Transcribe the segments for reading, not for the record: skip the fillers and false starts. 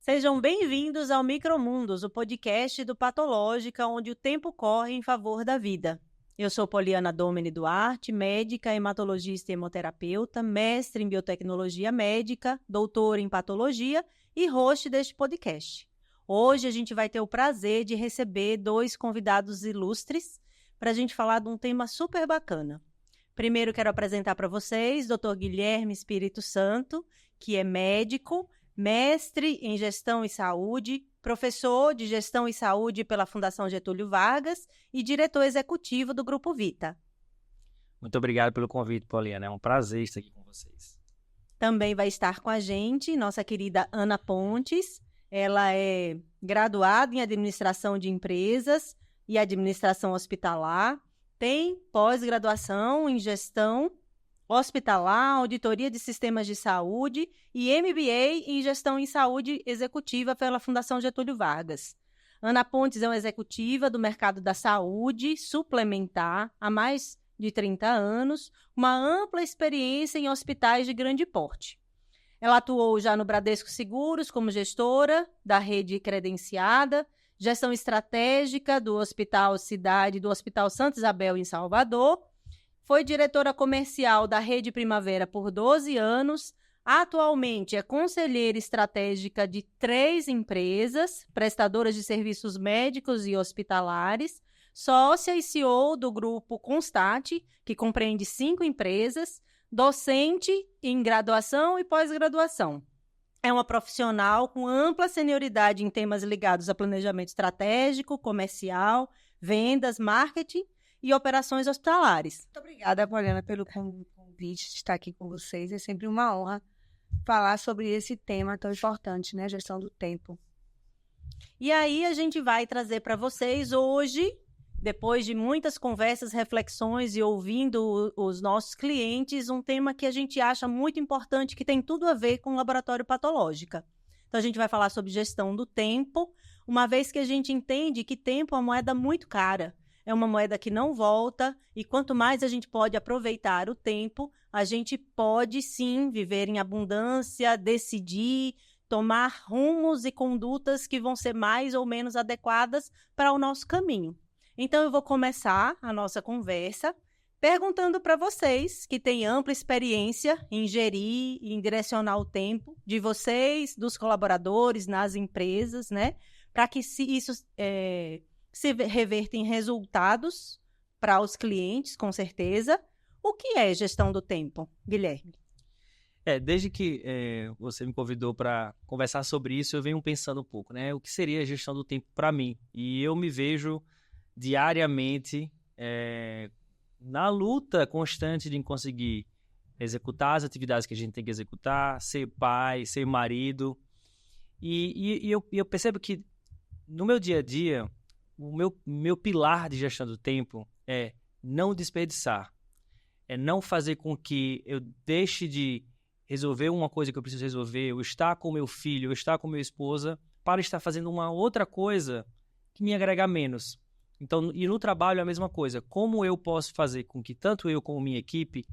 Sejam bem-vindos ao Micromundos, o podcast do Patológica, onde o tempo corre em favor da vida. Eu sou Poliana Domini Duarte, médica, hematologista e hemoterapeuta, mestre em biotecnologia médica, doutora em patologia e host deste podcast. Hoje a gente vai ter o prazer de receber dois convidados ilustres para a gente falar de um tema super bacana. Primeiro quero apresentar para vocês o Dr. Guilherme Espírito Santo, que é médico, mestre em Gestão e Saúde, professor de Gestão e Saúde pela Fundação Getúlio Vargas e diretor executivo do Grupo Vita. Muito obrigado pelo convite, Poliana. É um prazer estar aqui com vocês. Também vai estar com a gente nossa querida Ana Pontes. Ela é graduada em Administração de Empresas e Administração Hospitalar, tem pós-graduação em Gestão Hospitalar, Auditoria de Sistemas de Saúde e MBA em Gestão em Saúde Executiva pela Fundação Getúlio Vargas. Ana Pontes é uma executiva do mercado da saúde suplementar há mais de 30 anos, uma ampla experiência em hospitais de grande porte. Ela atuou já no Bradesco Seguros como gestora da rede credenciada, gestão estratégica do Hospital Cidade, do Hospital Santa Isabel em Salvador. Foi diretora comercial da Rede Primavera por 12 anos. Atualmente é conselheira estratégica de 3 empresas, prestadoras de serviços médicos e hospitalares, sócia e CEO do grupo Constate, que compreende 5 empresas, docente em graduação e pós-graduação. É uma profissional com ampla senioridade em temas ligados a planejamento estratégico, comercial, vendas, marketing e operações hospitalares. Muito obrigada, Poliana, pelo convite de estar aqui com vocês. É sempre uma honra falar sobre esse tema tão importante, né? Gestão do tempo. E aí a gente vai trazer para vocês hoje, depois de muitas conversas, reflexões e ouvindo os nossos clientes, um tema que a gente acha muito importante, que tem tudo a ver com o laboratório patológica. Então a gente vai falar sobre gestão do tempo, uma vez que a gente entende que tempo é uma moeda muito cara. É uma moeda que não volta e quanto mais a gente pode aproveitar o tempo, a gente pode sim viver em abundância, decidir, tomar rumos e condutas que vão ser mais ou menos adequadas para o nosso caminho. Então eu vou começar a nossa conversa perguntando para vocês que têm ampla experiência em gerir e em direcionar o tempo de vocês, dos colaboradores nas empresas, né? Para que isso se reverta em resultados para os clientes, com certeza. O que é gestão do tempo, Guilherme? Desde que você me convidou para conversar sobre isso, eu venho pensando um pouco, né? O que seria a gestão do tempo para mim? E eu me vejo diariamente na luta constante de conseguir executar as atividades que a gente tem que executar, ser pai, ser marido. E eu percebo que no meu dia a dia, o meu pilar de gestão do tempo é não desperdiçar. É não fazer com que eu deixe de resolver uma coisa que eu preciso resolver, ou estar com meu filho, ou estar com minha esposa, para estar fazendo uma outra coisa que me agrega menos. Então, e no trabalho é a mesma coisa. Como eu posso fazer com que tanto eu como minha equipe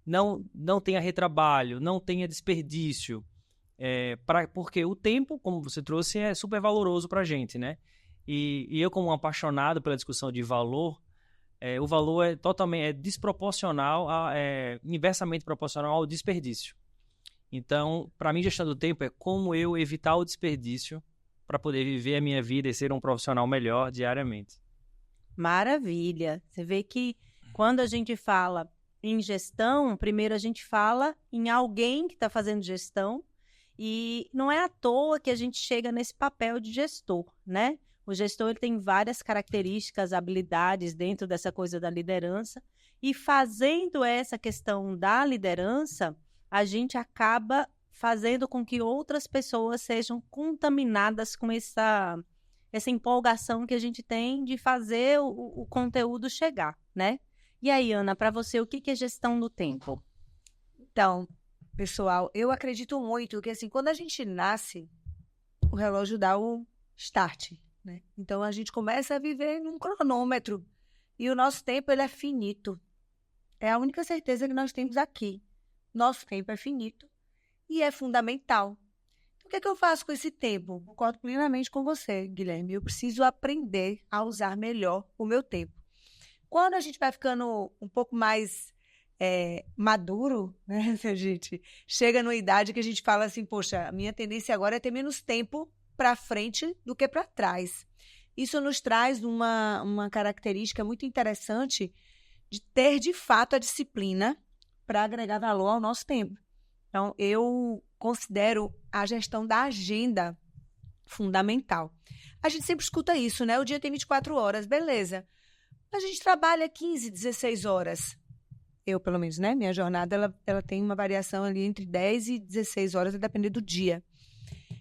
não tenha retrabalho, não tenha desperdício? Porque o tempo, como você trouxe, é super valoroso para a gente, né? E eu, como um apaixonado pela discussão de valor, o valor é totalmente desproporcional, inversamente proporcional ao desperdício. Então, para mim, gestão do tempo é como eu evitar o desperdício para poder viver a minha vida e ser um profissional melhor diariamente. Maravilha! Você vê que quando a gente fala em gestão, primeiro a gente fala em alguém que está fazendo gestão e não é à toa que a gente chega nesse papel de gestor, né? O gestor ele tem várias características, habilidades dentro dessa coisa da liderança e fazendo essa questão da liderança, a gente acaba fazendo com que outras pessoas sejam contaminadas com essa empolgação que a gente tem de fazer o conteúdo chegar, né? E aí, Ana, para você, o que é gestão do tempo? Então, pessoal, eu acredito muito que, assim, quando a gente nasce, o relógio dá o start, né? Então, a gente começa a viver num cronômetro e o nosso tempo, ele é finito. É a única certeza que nós temos aqui. Nosso tempo é finito e é fundamental. Então, o que é que eu faço com esse tempo? Concordo plenamente com você, Guilherme. Eu preciso aprender a usar melhor o meu tempo. Quando a gente vai ficando um pouco mais maduro, né, a gente chega numa idade que a gente fala assim, poxa, a minha tendência agora é ter menos tempo para frente do que para trás. Isso nos traz uma característica muito interessante de ter, de fato, a disciplina para agregar valor ao nosso tempo. Então, eu considero a gestão da agenda fundamental. A gente sempre escuta isso, né? O dia tem 24 horas, beleza. A gente trabalha 15, 16 horas. Eu, pelo menos, né? Minha jornada, ela tem uma variação ali entre 10 e 16 horas, a depender do dia.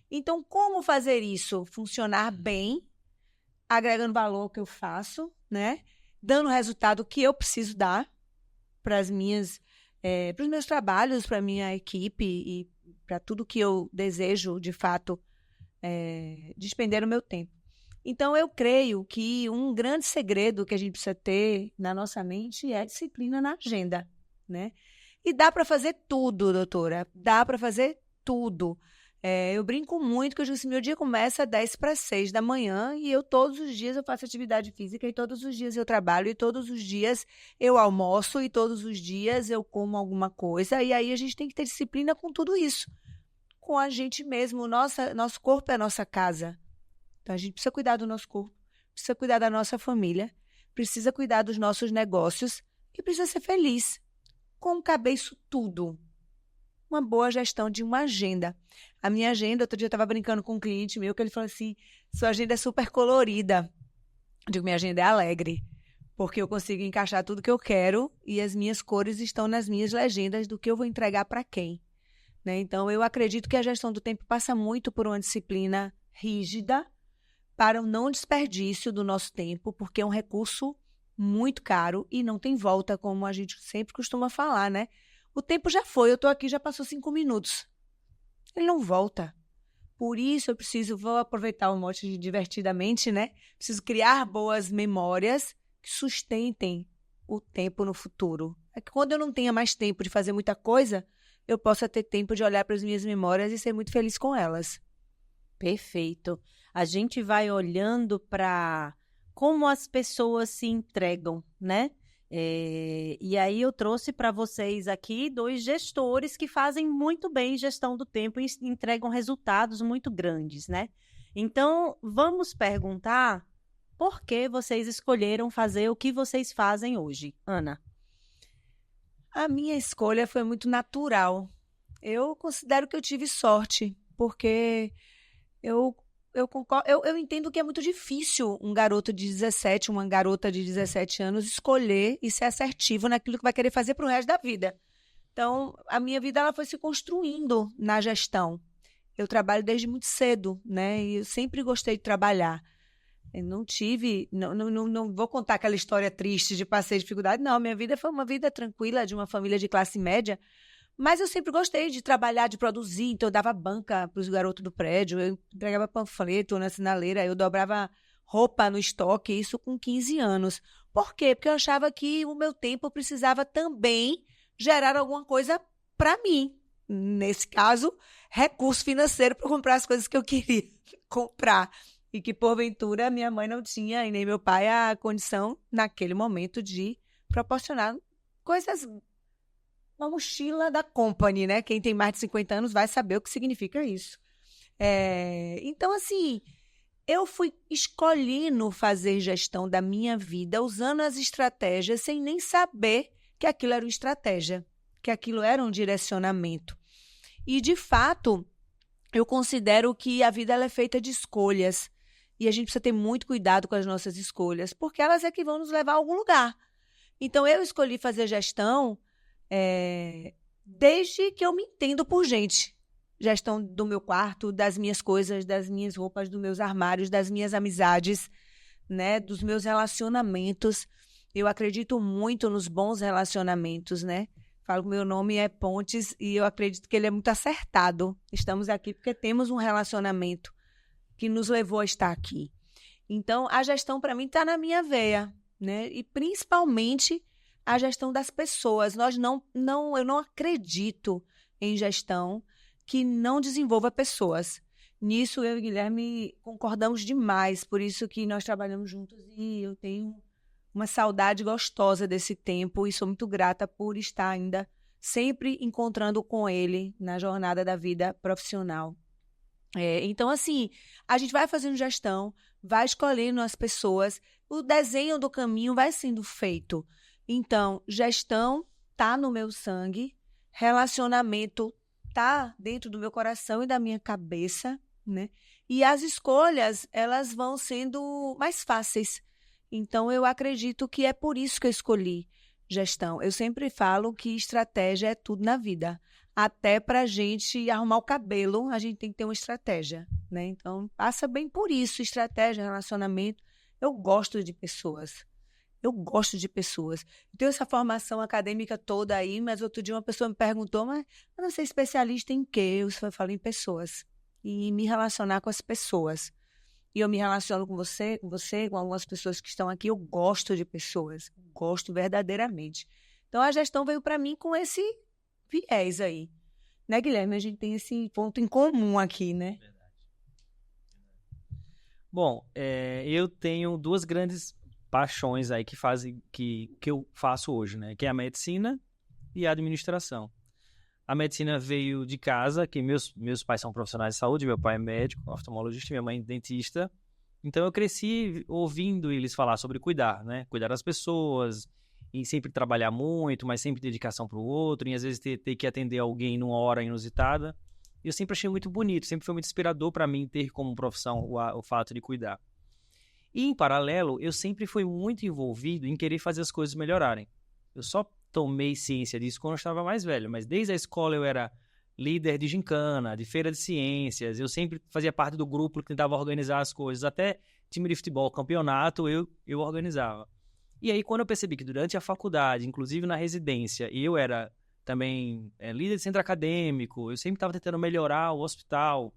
Então, como fazer isso funcionar bem, agregando valor ao que eu faço, né? Dando o resultado que eu preciso dar para os meus trabalhos, para a minha equipe e para tudo que eu desejo, de fato, despender o meu tempo. Então, eu creio que um grande segredo que a gente precisa ter na nossa mente é a disciplina na agenda, né? E dá para fazer tudo, doutora. Dá para fazer tudo. Eu brinco muito que eu digo assim, meu dia começa às 10:45 da manhã e todos os dias eu faço atividade física e todos os dias eu trabalho e todos os dias eu almoço e todos os dias eu como alguma coisa. E aí a gente tem que ter disciplina com tudo isso. Com a gente mesmo. Nosso corpo é a nossa casa. Então, a gente precisa cuidar do nosso corpo, precisa cuidar da nossa família, precisa cuidar dos nossos negócios e precisa ser feliz. Como caber isso tudo? Uma boa gestão de uma agenda. A minha agenda, outro dia eu estava brincando com um cliente meu, que ele falou assim, sua agenda é super colorida. Eu digo, minha agenda é alegre, porque eu consigo encaixar tudo que eu quero e as minhas cores estão nas minhas legendas do que eu vou entregar para quem. Né? Então, eu acredito que a gestão do tempo passa muito por uma disciplina rígida, para o não desperdício do nosso tempo, porque é um recurso muito caro e não tem volta, como a gente sempre costuma falar, né? O tempo já foi, eu estou aqui, já passou 5 minutos. Ele não volta. Por isso eu vou aproveitar o mote de divertidamente, né? Preciso criar boas memórias que sustentem o tempo no futuro. É que quando eu não tenha mais tempo de fazer muita coisa, eu possa ter tempo de olhar para as minhas memórias e ser muito feliz com elas. Perfeito. A gente vai olhando para como as pessoas se entregam, né? E aí eu trouxe para vocês aqui 2 gestores que fazem muito bem gestão do tempo e entregam resultados muito grandes, né? Então, vamos perguntar por que vocês escolheram fazer o que vocês fazem hoje, Ana? A minha escolha foi muito natural. Eu considero que eu tive sorte, porque eu entendo que é muito difícil um garoto de 17, uma garota de 17 anos escolher e ser assertivo naquilo que vai querer fazer para o resto da vida. Então, a minha vida ela foi se construindo na gestão. Eu trabalho desde muito cedo, né? E eu sempre gostei de trabalhar. Eu não vou contar aquela história triste de passei dificuldade. Não, minha vida foi uma vida tranquila, de uma família de classe média. Mas eu sempre gostei de trabalhar, de produzir, então eu dava banca para os garotos do prédio, eu entregava panfleto na sinaleira, eu dobrava roupa no estoque, isso com 15 anos. Por quê? Porque eu achava que o meu tempo precisava também gerar alguma coisa para mim. Nesse caso, recurso financeiro para comprar as coisas que eu queria comprar. E que, porventura, minha mãe não tinha, e nem meu pai, a condição, naquele momento, de proporcionar coisas. Uma mochila da Company, né? Quem tem mais de 50 anos vai saber o que significa isso. Então, assim, eu fui escolhendo fazer gestão da minha vida, usando as estratégias, sem nem saber que aquilo era uma estratégia, que aquilo era um direcionamento. E, de fato, eu considero que a vida ela é feita de escolhas. E a gente precisa ter muito cuidado com as nossas escolhas, porque elas é que vão nos levar a algum lugar. Então, eu escolhi fazer gestão desde que eu me entendo por gente. Gestão do meu quarto, das minhas coisas, das minhas roupas, dos meus armários, das minhas amizades, né, dos meus relacionamentos. Eu acredito muito nos bons relacionamentos, né? Falo que meu nome é Pontes e eu acredito que ele é muito acertado. Estamos aqui porque temos um relacionamento que nos levou a estar aqui. Então, a gestão, para mim, está na minha veia, né? E, principalmente, a gestão das pessoas. Eu não acredito em gestão que não desenvolva pessoas. Nisso, eu e o Guilherme concordamos demais, por isso que nós trabalhamos juntos e eu tenho uma saudade gostosa desse tempo e sou muito grata por estar ainda sempre encontrando com ele na jornada da vida profissional. Então, assim, a gente vai fazendo gestão, vai escolhendo as pessoas, o desenho do caminho vai sendo feito. Então, gestão está no meu sangue, relacionamento está dentro do meu coração e da minha cabeça, né? E as escolhas, elas vão sendo mais fáceis. Então, eu acredito que é por isso que eu escolhi gestão. Eu sempre falo que estratégia é tudo na vida. Até para a gente arrumar o cabelo, a gente tem que ter uma estratégia, né? Então, passa bem por isso, estratégia, relacionamento. Eu gosto de pessoas. Eu gosto de pessoas. Eu tenho essa formação acadêmica toda aí, mas outro dia uma pessoa me perguntou, mas eu não sei especialista em quê? Eu falo em pessoas. E me relacionar com as pessoas. E eu me relaciono com você, com algumas pessoas que estão aqui. Eu gosto de pessoas. Gosto verdadeiramente. Então, a gestão veio para mim com esse viés aí. Né, Guilherme? A gente tem esse ponto em comum aqui, né? Verdade. Bom, eu tenho duas grandes paixões aí que fazem que eu faço hoje, né? Que é a medicina e a administração. A medicina veio de casa, que meus pais são profissionais de saúde, meu pai é médico, oftalmologista, minha mãe é dentista. Então eu cresci ouvindo eles falar sobre cuidar, né? Cuidar das pessoas, e sempre trabalhar muito, mas sempre dedicação para o outro, e às vezes ter que atender alguém numa hora inusitada. E eu sempre achei muito bonito, sempre foi muito inspirador para mim ter como profissão o fato de cuidar. E em paralelo, eu sempre fui muito envolvido em querer fazer as coisas melhorarem. Eu só tomei ciência disso quando eu estava mais velho, mas desde a escola eu era líder de gincana, de feira de ciências, eu sempre fazia parte do grupo que tentava organizar as coisas, até time de futebol, campeonato, eu organizava. E aí quando eu percebi que durante a faculdade, inclusive na residência, eu era também líder de centro acadêmico, eu sempre estava tentando melhorar o hospital,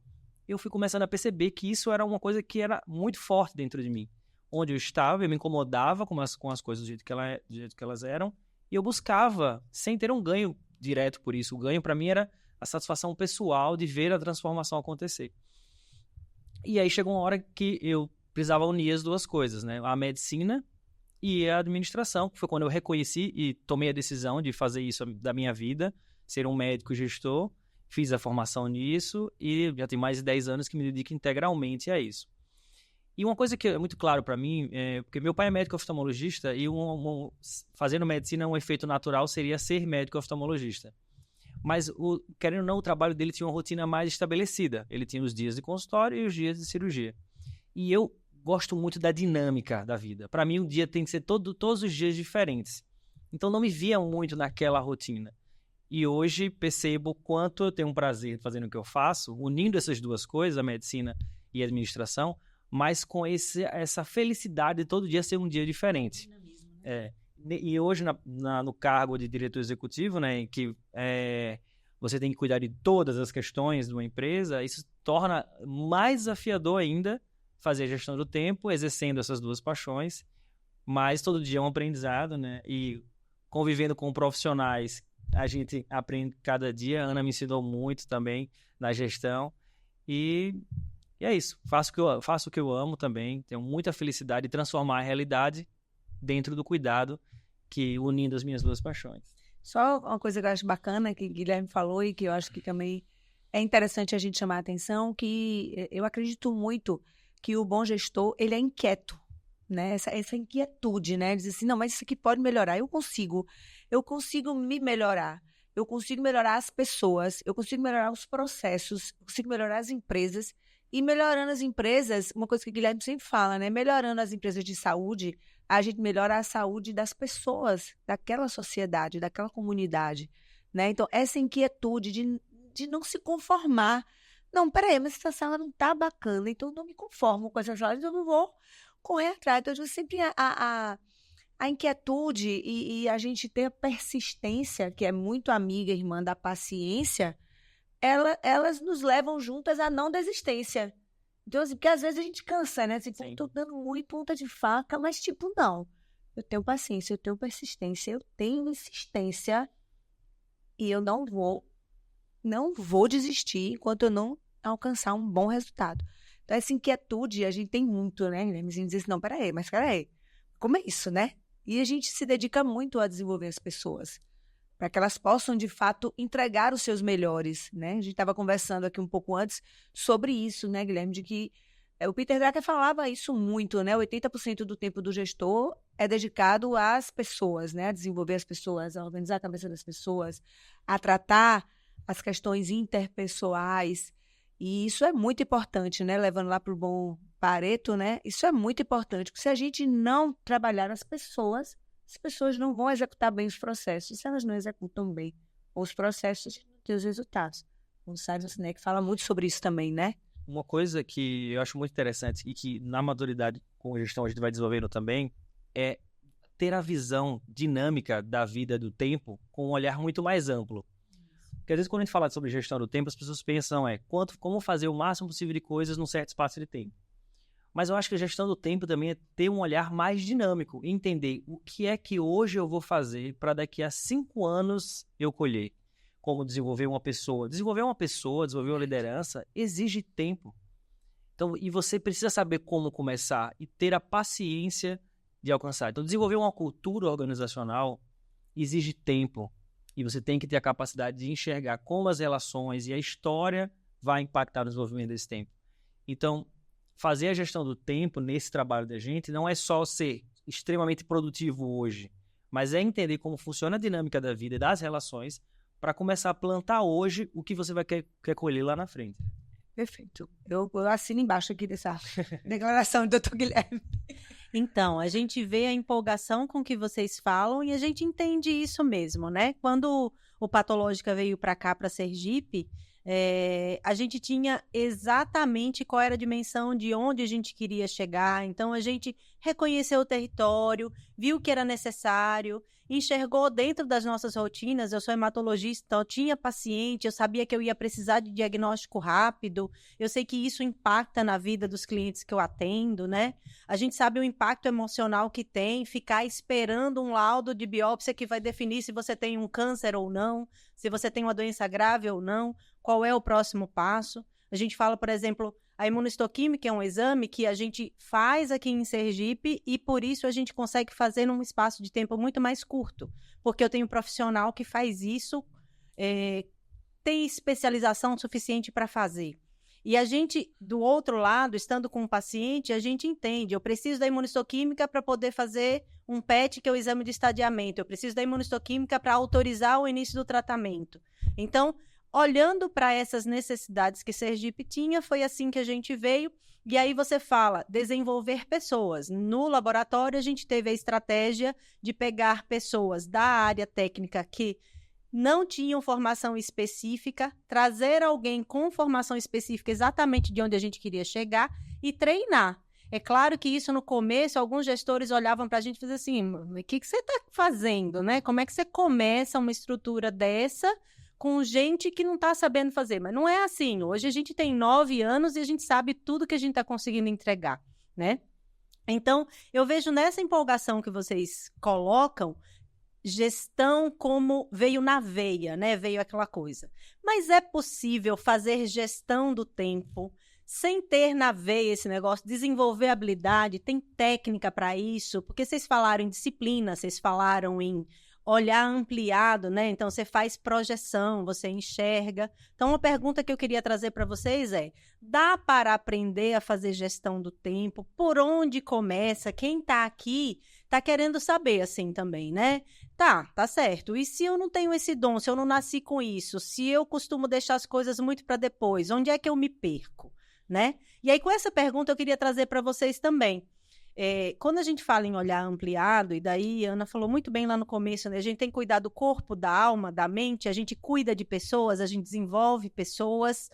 eu fui começando a perceber que isso era uma coisa que era muito forte dentro de mim. Onde eu estava, eu me incomodava com as coisas do jeito que elas eram, e eu buscava, sem ter um ganho direto por isso. O ganho, para mim, era a satisfação pessoal de ver a transformação acontecer. E aí chegou uma hora que eu precisava unir as duas coisas, né? A medicina e a administração, que foi quando eu reconheci e tomei a decisão de fazer isso da minha vida, ser um médico gestor, fiz a formação nisso e já tem mais de 10 anos que me dedico integralmente a isso. E uma coisa que é muito claro para mim, porque meu pai é médico oftalmologista e fazendo medicina um efeito natural seria ser médico oftalmologista. Mas, querendo ou não, o trabalho dele tinha uma rotina mais estabelecida. Ele tinha os dias de consultório e os dias de cirurgia. E eu gosto muito da dinâmica da vida. Para mim, um dia tem que ser todos os dias diferentes. Então, não me via muito naquela rotina. E hoje percebo quanto eu tenho um prazer fazendo o que eu faço, unindo essas duas coisas, a medicina e a administração, mas com essa felicidade de todo dia ser um dia diferente. E hoje, no cargo de diretor executivo, né, que você tem que cuidar de todas as questões de uma empresa, isso torna mais desafiador ainda fazer a gestão do tempo, exercendo essas duas paixões, mas todo dia é um aprendizado, né? E convivendo com profissionais, a gente aprende cada dia. A Ana me ensinou muito também na gestão e é isso. Faço o que eu amo também. Tenho muita felicidade de transformar a realidade dentro do cuidado, que unindo as minhas duas paixões. Só uma coisa que eu acho bacana, que o Guilherme falou e que eu acho que também é interessante a gente chamar a atenção, que eu acredito muito que o bom gestor, ele é inquieto, né? Essa inquietude, né? Diz assim, não, mas isso aqui pode melhorar. Eu consigo me melhorar. Eu consigo melhorar as pessoas, eu consigo melhorar os processos, eu consigo melhorar as empresas. E melhorando as empresas, uma coisa que o Guilherme sempre fala, né? Melhorando as empresas de saúde, a gente melhora a saúde das pessoas, daquela sociedade, daquela comunidade, né? Então, essa inquietude de não se conformar. Não, peraí, mas essa sala não tá bacana, então eu não me conformo com essa sala, então eu não vou correr atrás. Então, sempre a inquietude e a gente ter a persistência, que é muito amiga, irmã da paciência, elas nos levam juntas à não desistência. Então, assim, porque às vezes a gente cansa, né? Assim, tô dando muito ponta de faca, mas tipo, não. Eu tenho paciência, eu tenho persistência, eu tenho insistência e eu não vou não vou desistir enquanto eu não alcançar um bom resultado. Então, essa inquietude a gente tem muito, né? A gente diz assim, não, peraí, como é isso, né? E a gente se dedica muito a desenvolver as pessoas, para que elas possam, de fato, entregar os seus melhores, né? A gente estava conversando aqui um pouco antes sobre isso, né, Guilherme, de que o Peter Drucker falava isso muito, né? 80% do tempo do gestor é dedicado às pessoas, né? A desenvolver as pessoas, a organizar a cabeça das pessoas, a tratar as questões interpessoais. E isso é muito importante, né? Levando lá para o bom Pareto, né? Isso é muito importante, porque se a gente não trabalhar as pessoas não vão executar bem os processos. Se elas não executam bem os processos, a gente não tem os resultados. O Simon Sinek fala muito sobre isso também, né? Uma coisa que eu acho muito interessante e que na maturidade com a gestão a gente vai desenvolvendo também é ter a visão dinâmica da vida do tempo com um olhar muito mais amplo. Porque às vezes quando a gente fala sobre gestão do tempo, as pessoas pensam como fazer o máximo possível de coisas num certo espaço de tempo. Mas eu acho que a gestão do tempo também é ter um olhar mais dinâmico, entender o que é que hoje eu vou fazer para daqui a 5 anos eu colher. Como desenvolver uma pessoa. Desenvolver uma liderança, exige tempo. Então, e você precisa saber como começar e ter a paciência de alcançar. Então, desenvolver uma cultura organizacional exige tempo. E você tem que ter a capacidade de enxergar como as relações e a história vai impactar no desenvolvimento desse tempo. Então, fazer a gestão do tempo nesse trabalho da gente não é só ser extremamente produtivo hoje, mas é entender como funciona a dinâmica da vida e das relações para começar a plantar hoje o que você vai quer colher lá na frente. Perfeito. Eu assino embaixo aqui dessa declaração do Dr. Guilherme. Então, a gente vê a empolgação com que vocês falam e a gente entende isso mesmo, né? Quando o Patológica veio para cá, para Sergipe, a gente tinha exatamente qual era a dimensão de onde a gente queria chegar. Então, a gente reconheceu o território, viu que era necessário, enxergou dentro das nossas rotinas. Eu sou hematologista, então eu tinha paciente, eu sabia que eu ia precisar de diagnóstico rápido, eu sei que isso impacta na vida dos clientes que eu atendo, né? A gente sabe o impacto emocional que tem ficar esperando um laudo de biópsia que vai definir se você tem um câncer ou não, se você tem uma doença grave ou não, qual é o próximo passo. A gente fala, por exemplo, a imunistoquímica é um exame que a gente faz aqui em Sergipe e por isso a gente consegue fazer num espaço de tempo muito mais curto, porque eu tenho um profissional que faz isso, tem especialização suficiente para fazer. E a gente, do outro lado, estando com o paciente, a gente entende, eu preciso da imunistoquímica para poder fazer um PET, que é o exame de estadiamento, eu preciso da imunistoquímica para autorizar o início do tratamento. Então, olhando para essas necessidades que Sergipe tinha, foi assim que a gente veio. E aí você fala, desenvolver pessoas. No laboratório, a gente teve a estratégia de pegar pessoas da área técnica que não tinham formação específica, trazer alguém com formação específica exatamente de onde a gente queria chegar e treinar. É claro que isso no começo, alguns gestores olhavam para a gente e faziam assim, o que você está fazendo, né? Como é que você começa uma estrutura dessa com gente que não está sabendo fazer? Mas não é assim. Hoje a gente tem 9 anos e a gente sabe tudo que a gente está conseguindo entregar, né? Então, eu vejo nessa empolgação que vocês colocam, gestão como veio na veia, né? Veio aquela coisa. Mas é possível fazer gestão do tempo sem ter na veia esse negócio, desenvolver habilidade, tem técnica para isso? Porque vocês falaram em disciplina, vocês falaram em olhar ampliado, né? Então, você faz projeção, você enxerga. Então, uma pergunta que eu queria trazer para vocês é, dá para aprender a fazer gestão do tempo? Por onde começa? Quem está aqui está querendo saber, assim, também, né? Tá certo. E se eu não tenho esse dom, se eu não nasci com isso, se eu costumo deixar as coisas muito para depois, onde é que eu me perco, né? E aí, com essa pergunta, eu queria trazer para vocês também. Quando a gente fala em olhar ampliado, e daí a Ana falou muito bem lá no começo, né? A gente tem que cuidar do corpo, da alma, da mente, a gente cuida de pessoas, a gente desenvolve pessoas.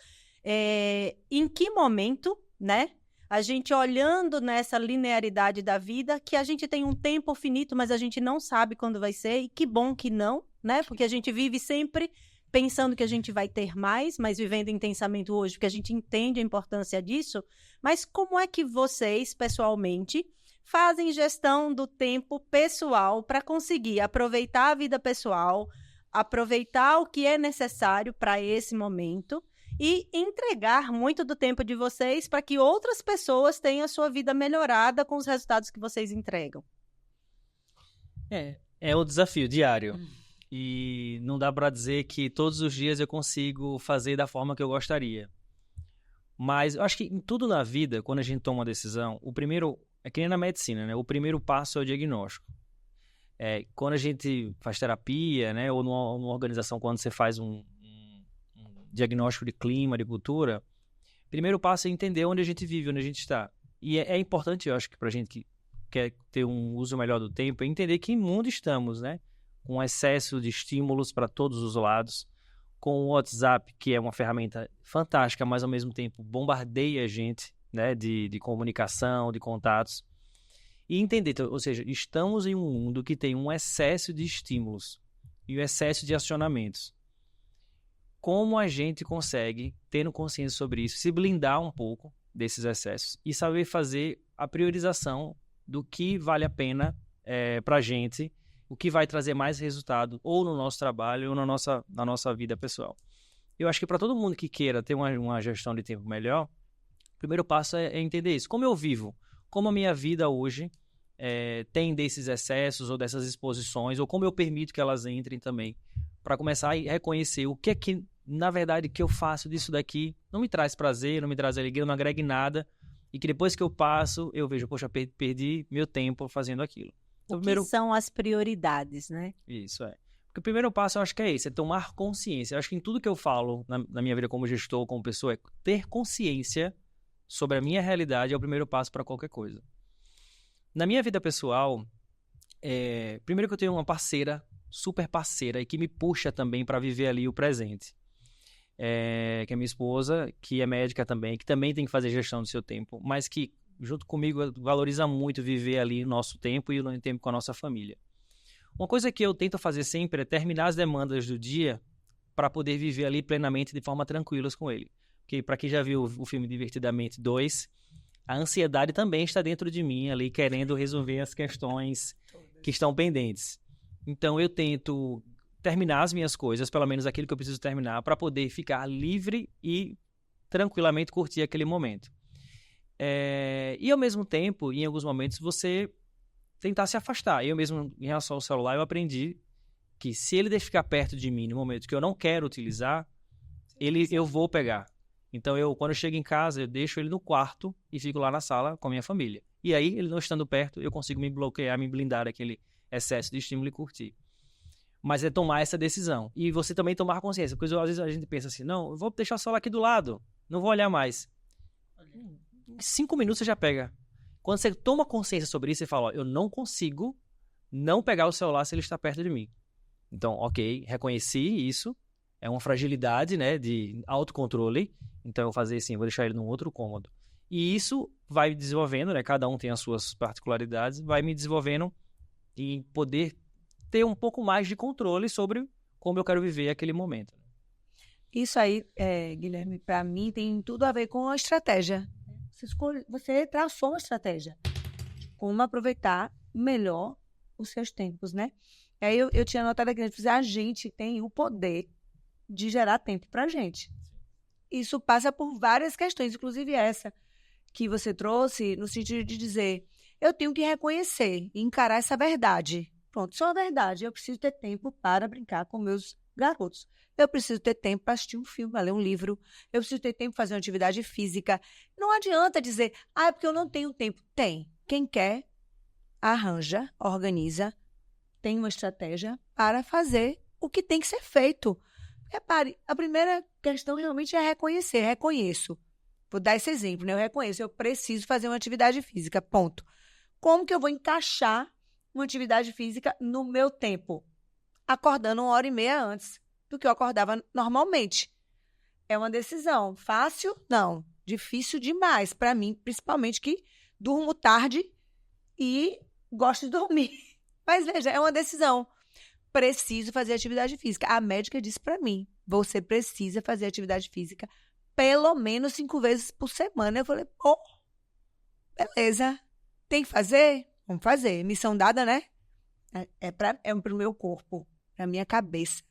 Em que momento, né? A gente olhando nessa linearidade da vida, que a gente tem um tempo finito, mas a gente não sabe quando vai ser, e que bom que não, né? Porque a gente vive sempre pensando que a gente vai ter mais, mas vivendo intensamente hoje, porque a gente entende a importância disso. Mas como é que vocês, pessoalmente, fazem gestão do tempo pessoal para conseguir aproveitar a vida pessoal, aproveitar o que é necessário para esse momento e entregar muito do tempo de vocês para que outras pessoas tenham a sua vida melhorada com os resultados que vocês entregam. É um desafio diário. E não dá para dizer que todos os dias eu consigo fazer da forma que eu gostaria. Mas eu acho que em tudo na vida, quando a gente toma uma decisão, o primeiro, é que nem na medicina, né? O primeiro passo é o diagnóstico. Quando a gente faz terapia, né? Ou numa organização, quando você faz um diagnóstico de clima, de cultura, o primeiro passo é entender onde a gente vive, onde a gente está. E é importante, eu acho que pra gente que quer ter um uso melhor do tempo, é entender que mundo estamos, né? Com excesso de estímulos para todos os lados, com o WhatsApp, que é uma ferramenta fantástica, mas ao mesmo tempo bombardeia a gente, né? De comunicação, de contatos. E entender, ou seja, estamos em um mundo que tem um excesso de estímulos e um excesso de acionamentos. Como a gente consegue, tendo consciência sobre isso, se blindar um pouco desses excessos e saber fazer a priorização do que vale a pena para a gente, o que vai trazer mais resultado ou no nosso trabalho ou na nossa vida pessoal. Eu acho que para todo mundo que queira ter uma gestão de tempo melhor, o primeiro passo é entender isso. Como eu vivo? Como a minha vida hoje tem desses excessos ou dessas exposições, ou como eu permito que elas entrem também, para começar a reconhecer o que é que, na verdade, que eu faço disso daqui não me traz prazer, não me traz alegria, não agrega em nada, e que depois que eu passo, eu vejo, poxa, perdi meu tempo fazendo aquilo. Então, que são as prioridades, né? Isso, Porque o primeiro passo, eu acho que é esse, é tomar consciência. Eu acho que em tudo que eu falo na minha vida como gestor, como pessoa, é ter consciência sobre a minha realidade é o primeiro passo para qualquer coisa. Na minha vida pessoal, primeiro que eu tenho uma parceira, super parceira, e que me puxa também para viver ali o presente. Que é minha esposa, que é médica também, que também tem que fazer gestão do seu tempo, mas que, junto comigo, valoriza muito viver ali o nosso tempo e o tempo com a nossa família. Uma coisa que eu tento fazer sempre é terminar as demandas do dia para poder viver ali plenamente de forma tranquila com ele. Porque, para quem já viu o filme Divertidamente 2, a ansiedade também está dentro de mim ali, querendo resolver as questões que estão pendentes. Então, eu tento terminar as minhas coisas, pelo menos aquilo que eu preciso terminar, para poder ficar livre e tranquilamente curtir aquele momento. E, ao mesmo tempo, em alguns momentos, você tentar se afastar. Eu mesmo, em relação ao celular, eu aprendi que se ele deixar ficar perto de mim no momento que eu não quero utilizar, eu vou pegar. Então, quando eu chego em casa, eu deixo ele no quarto e fico lá na sala com a minha família. E aí, ele não estando perto, eu consigo me bloquear, me blindar daquele excesso de estímulo e curtir. Mas é tomar essa decisão. E você também tomar consciência. Porque às vezes a gente pensa assim, não, eu vou deixar o celular aqui do lado, não vou olhar mais. Em 5 minutos você já pega. Quando você toma consciência sobre isso, você fala, eu não consigo não pegar o celular se ele está perto de mim. Então, ok, reconheci isso. É uma fragilidade, né, de autocontrole. Então, eu vou fazer assim, vou deixar ele num outro cômodo. E isso vai me desenvolvendo, né? Cada um tem as suas particularidades. Vai me desenvolvendo em poder ter um pouco mais de controle sobre como eu quero viver aquele momento. Isso aí, Guilherme, para mim tem tudo a ver com a estratégia. Você traçou uma estratégia. Como aproveitar melhor os seus tempos, né? Aí eu tinha notado aqui, a gente tem o poder de gerar tempo pra gente. Isso passa por várias questões, inclusive essa que você trouxe, no sentido de dizer, eu tenho que reconhecer e encarar essa verdade. Pronto, só a verdade. Eu preciso ter tempo para brincar com meus garotos. Eu preciso ter tempo para assistir um filme, para ler um livro. Eu preciso ter tempo para fazer uma atividade física. Não adianta dizer, é porque eu não tenho tempo. Tem. Quem quer, arranja, organiza, tem uma estratégia para fazer o que tem que ser feito. Repare, a primeira questão realmente é reconhecer. Reconheço. Vou dar esse exemplo, né? Eu reconheço, eu preciso fazer uma atividade física, ponto. Como que eu vou encaixar uma atividade física no meu tempo? Acordando 1h30 antes do que eu acordava normalmente. É uma decisão. Fácil? Não. Difícil demais. Para mim, principalmente que durmo tarde e gosto de dormir. Mas veja, é uma decisão. Preciso fazer atividade física. A médica disse para mim, você precisa fazer atividade física pelo menos 5 vezes por semana. Eu falei, beleza. Tem que fazer? Vamos fazer. Missão dada, né? É pro meu corpo, pra minha cabeça.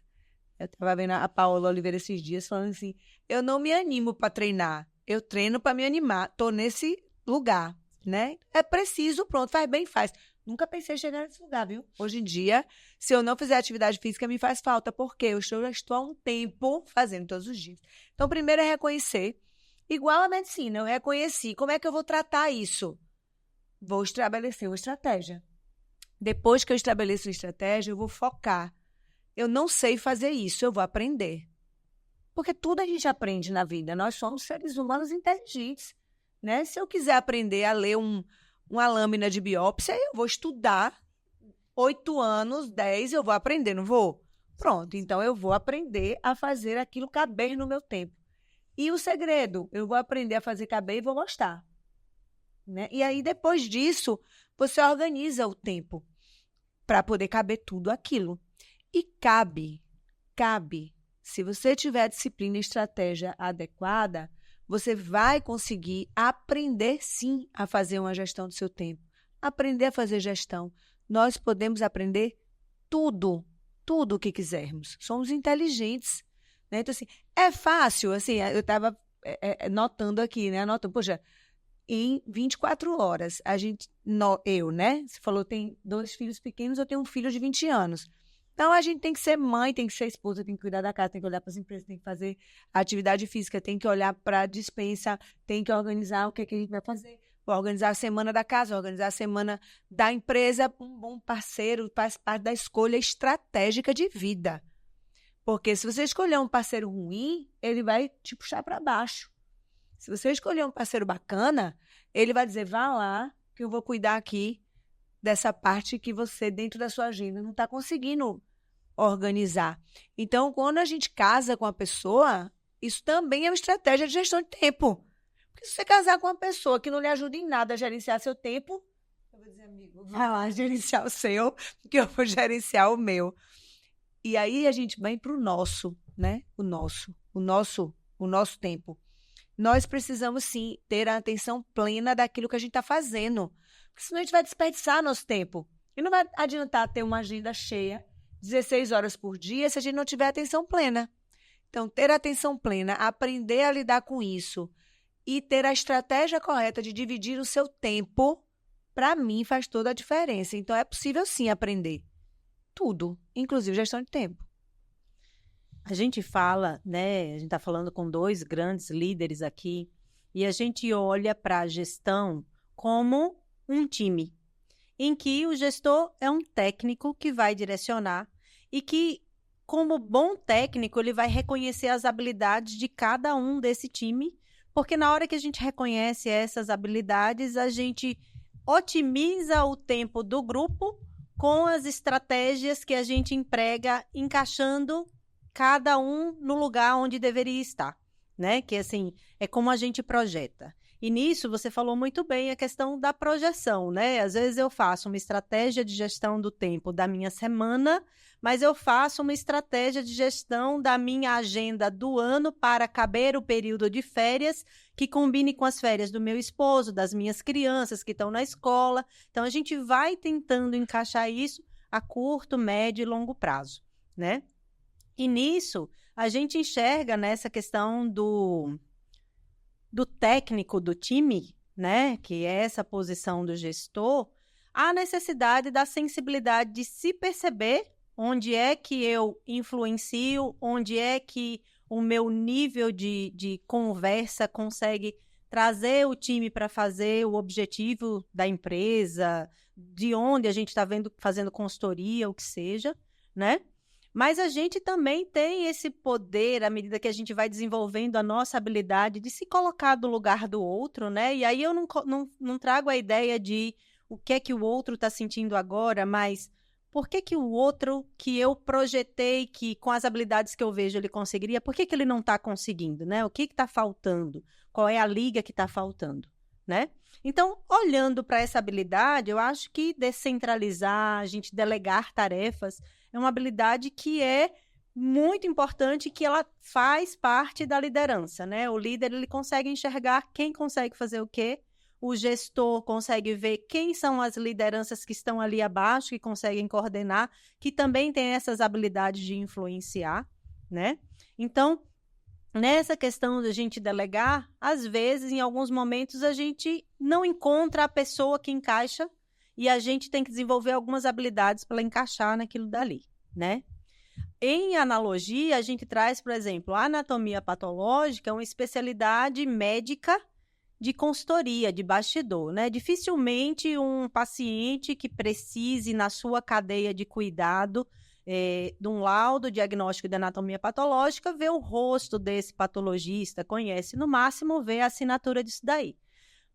Eu estava vendo a Paola Oliveira esses dias falando assim, eu não me animo para treinar, eu treino para me animar, tô nesse lugar, né? É preciso, pronto, faz bem, faz. Nunca pensei em chegar nesse lugar, viu? Hoje em dia, se eu não fizer atividade física, me faz falta, porque eu já estou há um tempo fazendo todos os dias. Então, primeiro é reconhecer, igual a medicina, eu reconheci, como é que eu vou tratar isso? Vou estabelecer uma estratégia. Depois que eu estabeleço uma estratégia, eu vou focar. Eu não sei fazer isso, eu vou aprender. Porque tudo a gente aprende na vida. Nós somos seres humanos inteligentes, né? Se eu quiser aprender a ler uma lâmina de biópsia, eu vou estudar 8 anos, 10, eu vou aprender, não vou? Pronto, então eu vou aprender a fazer aquilo caber no meu tempo. E o segredo, eu vou aprender a fazer caber e vou gostar. Né? E aí, depois disso, você organiza o tempo para poder caber tudo aquilo. E cabe. Se você tiver disciplina e estratégia adequada, você vai conseguir aprender, sim, a fazer uma gestão do seu tempo. Aprender a fazer gestão. Nós podemos aprender tudo o que quisermos. Somos inteligentes. Né? Então, assim, é fácil. Assim, eu estava notando aqui, né? Poxa, em 24 horas, eu, né? Você falou, tem 2 filhos pequenos, eu tenho um filho de 20 anos. Então, a gente tem que ser mãe, tem que ser esposa, tem que cuidar da casa, tem que olhar para as empresas, tem que fazer atividade física, tem que olhar para a despensa, tem que organizar o que a gente vai fazer. Organizar a semana da casa, organizar a semana da empresa. Um bom parceiro faz parte da escolha estratégica de vida. Porque se você escolher um parceiro ruim, ele vai te puxar para baixo. Se você escolher um parceiro bacana, ele vai dizer, vá lá, que eu vou cuidar aqui dessa parte que você, dentro da sua agenda, não está conseguindo organizar. Então, quando a gente casa com a pessoa, isso também é uma estratégia de gestão de tempo. Porque se você casar com uma pessoa que não lhe ajuda em nada a gerenciar seu tempo, eu vou dizer, amigo, vai lá gerenciar o seu, que eu vou gerenciar o meu. E aí a gente vem para o nosso, né? O nosso tempo. Nós precisamos, sim, ter a atenção plena daquilo que a gente está fazendo. Porque senão a gente vai desperdiçar nosso tempo. E não vai adiantar ter uma agenda cheia, 16 horas por dia, se a gente não tiver atenção plena. Então, ter atenção plena, aprender a lidar com isso e ter a estratégia correta de dividir o seu tempo, para mim, faz toda a diferença. Então, é possível, sim, aprender tudo, inclusive gestão de tempo. A gente fala, né? A gente está falando com 2 grandes líderes aqui, e a gente olha para a gestão como um time, em que o gestor é um técnico que vai direcionar e que, como bom técnico, ele vai reconhecer as habilidades de cada um desse time, porque na hora que a gente reconhece essas habilidades, a gente otimiza o tempo do grupo com as estratégias que a gente emprega, encaixando cada um no lugar onde deveria estar, né? Que, assim, é como a gente projeta. E nisso, você falou muito bem a questão da projeção, né? Às vezes eu faço uma estratégia de gestão do tempo da minha semana, mas eu faço uma estratégia de gestão da minha agenda do ano para caber o período de férias que combine com as férias do meu esposo, das minhas crianças que estão na escola. Então, a gente vai tentando encaixar isso a curto, médio e longo prazo, né? E nisso, a gente enxerga nessa questão do técnico do time, né, que é essa posição do gestor, a necessidade da sensibilidade de se perceber onde é que eu influencio, onde é que o meu nível de conversa consegue trazer o time para fazer o objetivo da empresa, de onde a gente está fazendo consultoria, o que seja, né? Mas a gente também tem esse poder, à medida que a gente vai desenvolvendo a nossa habilidade de se colocar no lugar do outro, né? E aí eu não trago a ideia de o que é que o outro está sentindo agora, mas por que o outro que eu projetei que com as habilidades que eu vejo ele conseguiria, por que ele não está conseguindo, né? O que está faltando? Qual é a liga que está faltando, né? Então, olhando para essa habilidade, eu acho que descentralizar, a gente delegar tarefas, é uma habilidade que é muito importante, que ela faz parte da liderança, né? O líder, ele consegue enxergar quem consegue fazer o quê, o gestor consegue ver quem são as lideranças que estão ali abaixo, que conseguem coordenar, que também têm essas habilidades de influenciar, né? Então, nessa questão da gente delegar, às vezes, em alguns momentos, a gente não encontra a pessoa que encaixa e a gente tem que desenvolver algumas habilidades para encaixar naquilo dali, né? Em analogia, a gente traz, por exemplo, a anatomia patológica, uma especialidade médica de consultoria, de bastidor, né? Dificilmente um paciente que precise, na sua cadeia de cuidado, de um laudo diagnóstico de anatomia patológica, vê o rosto desse patologista, conhece, no máximo vê a assinatura disso daí.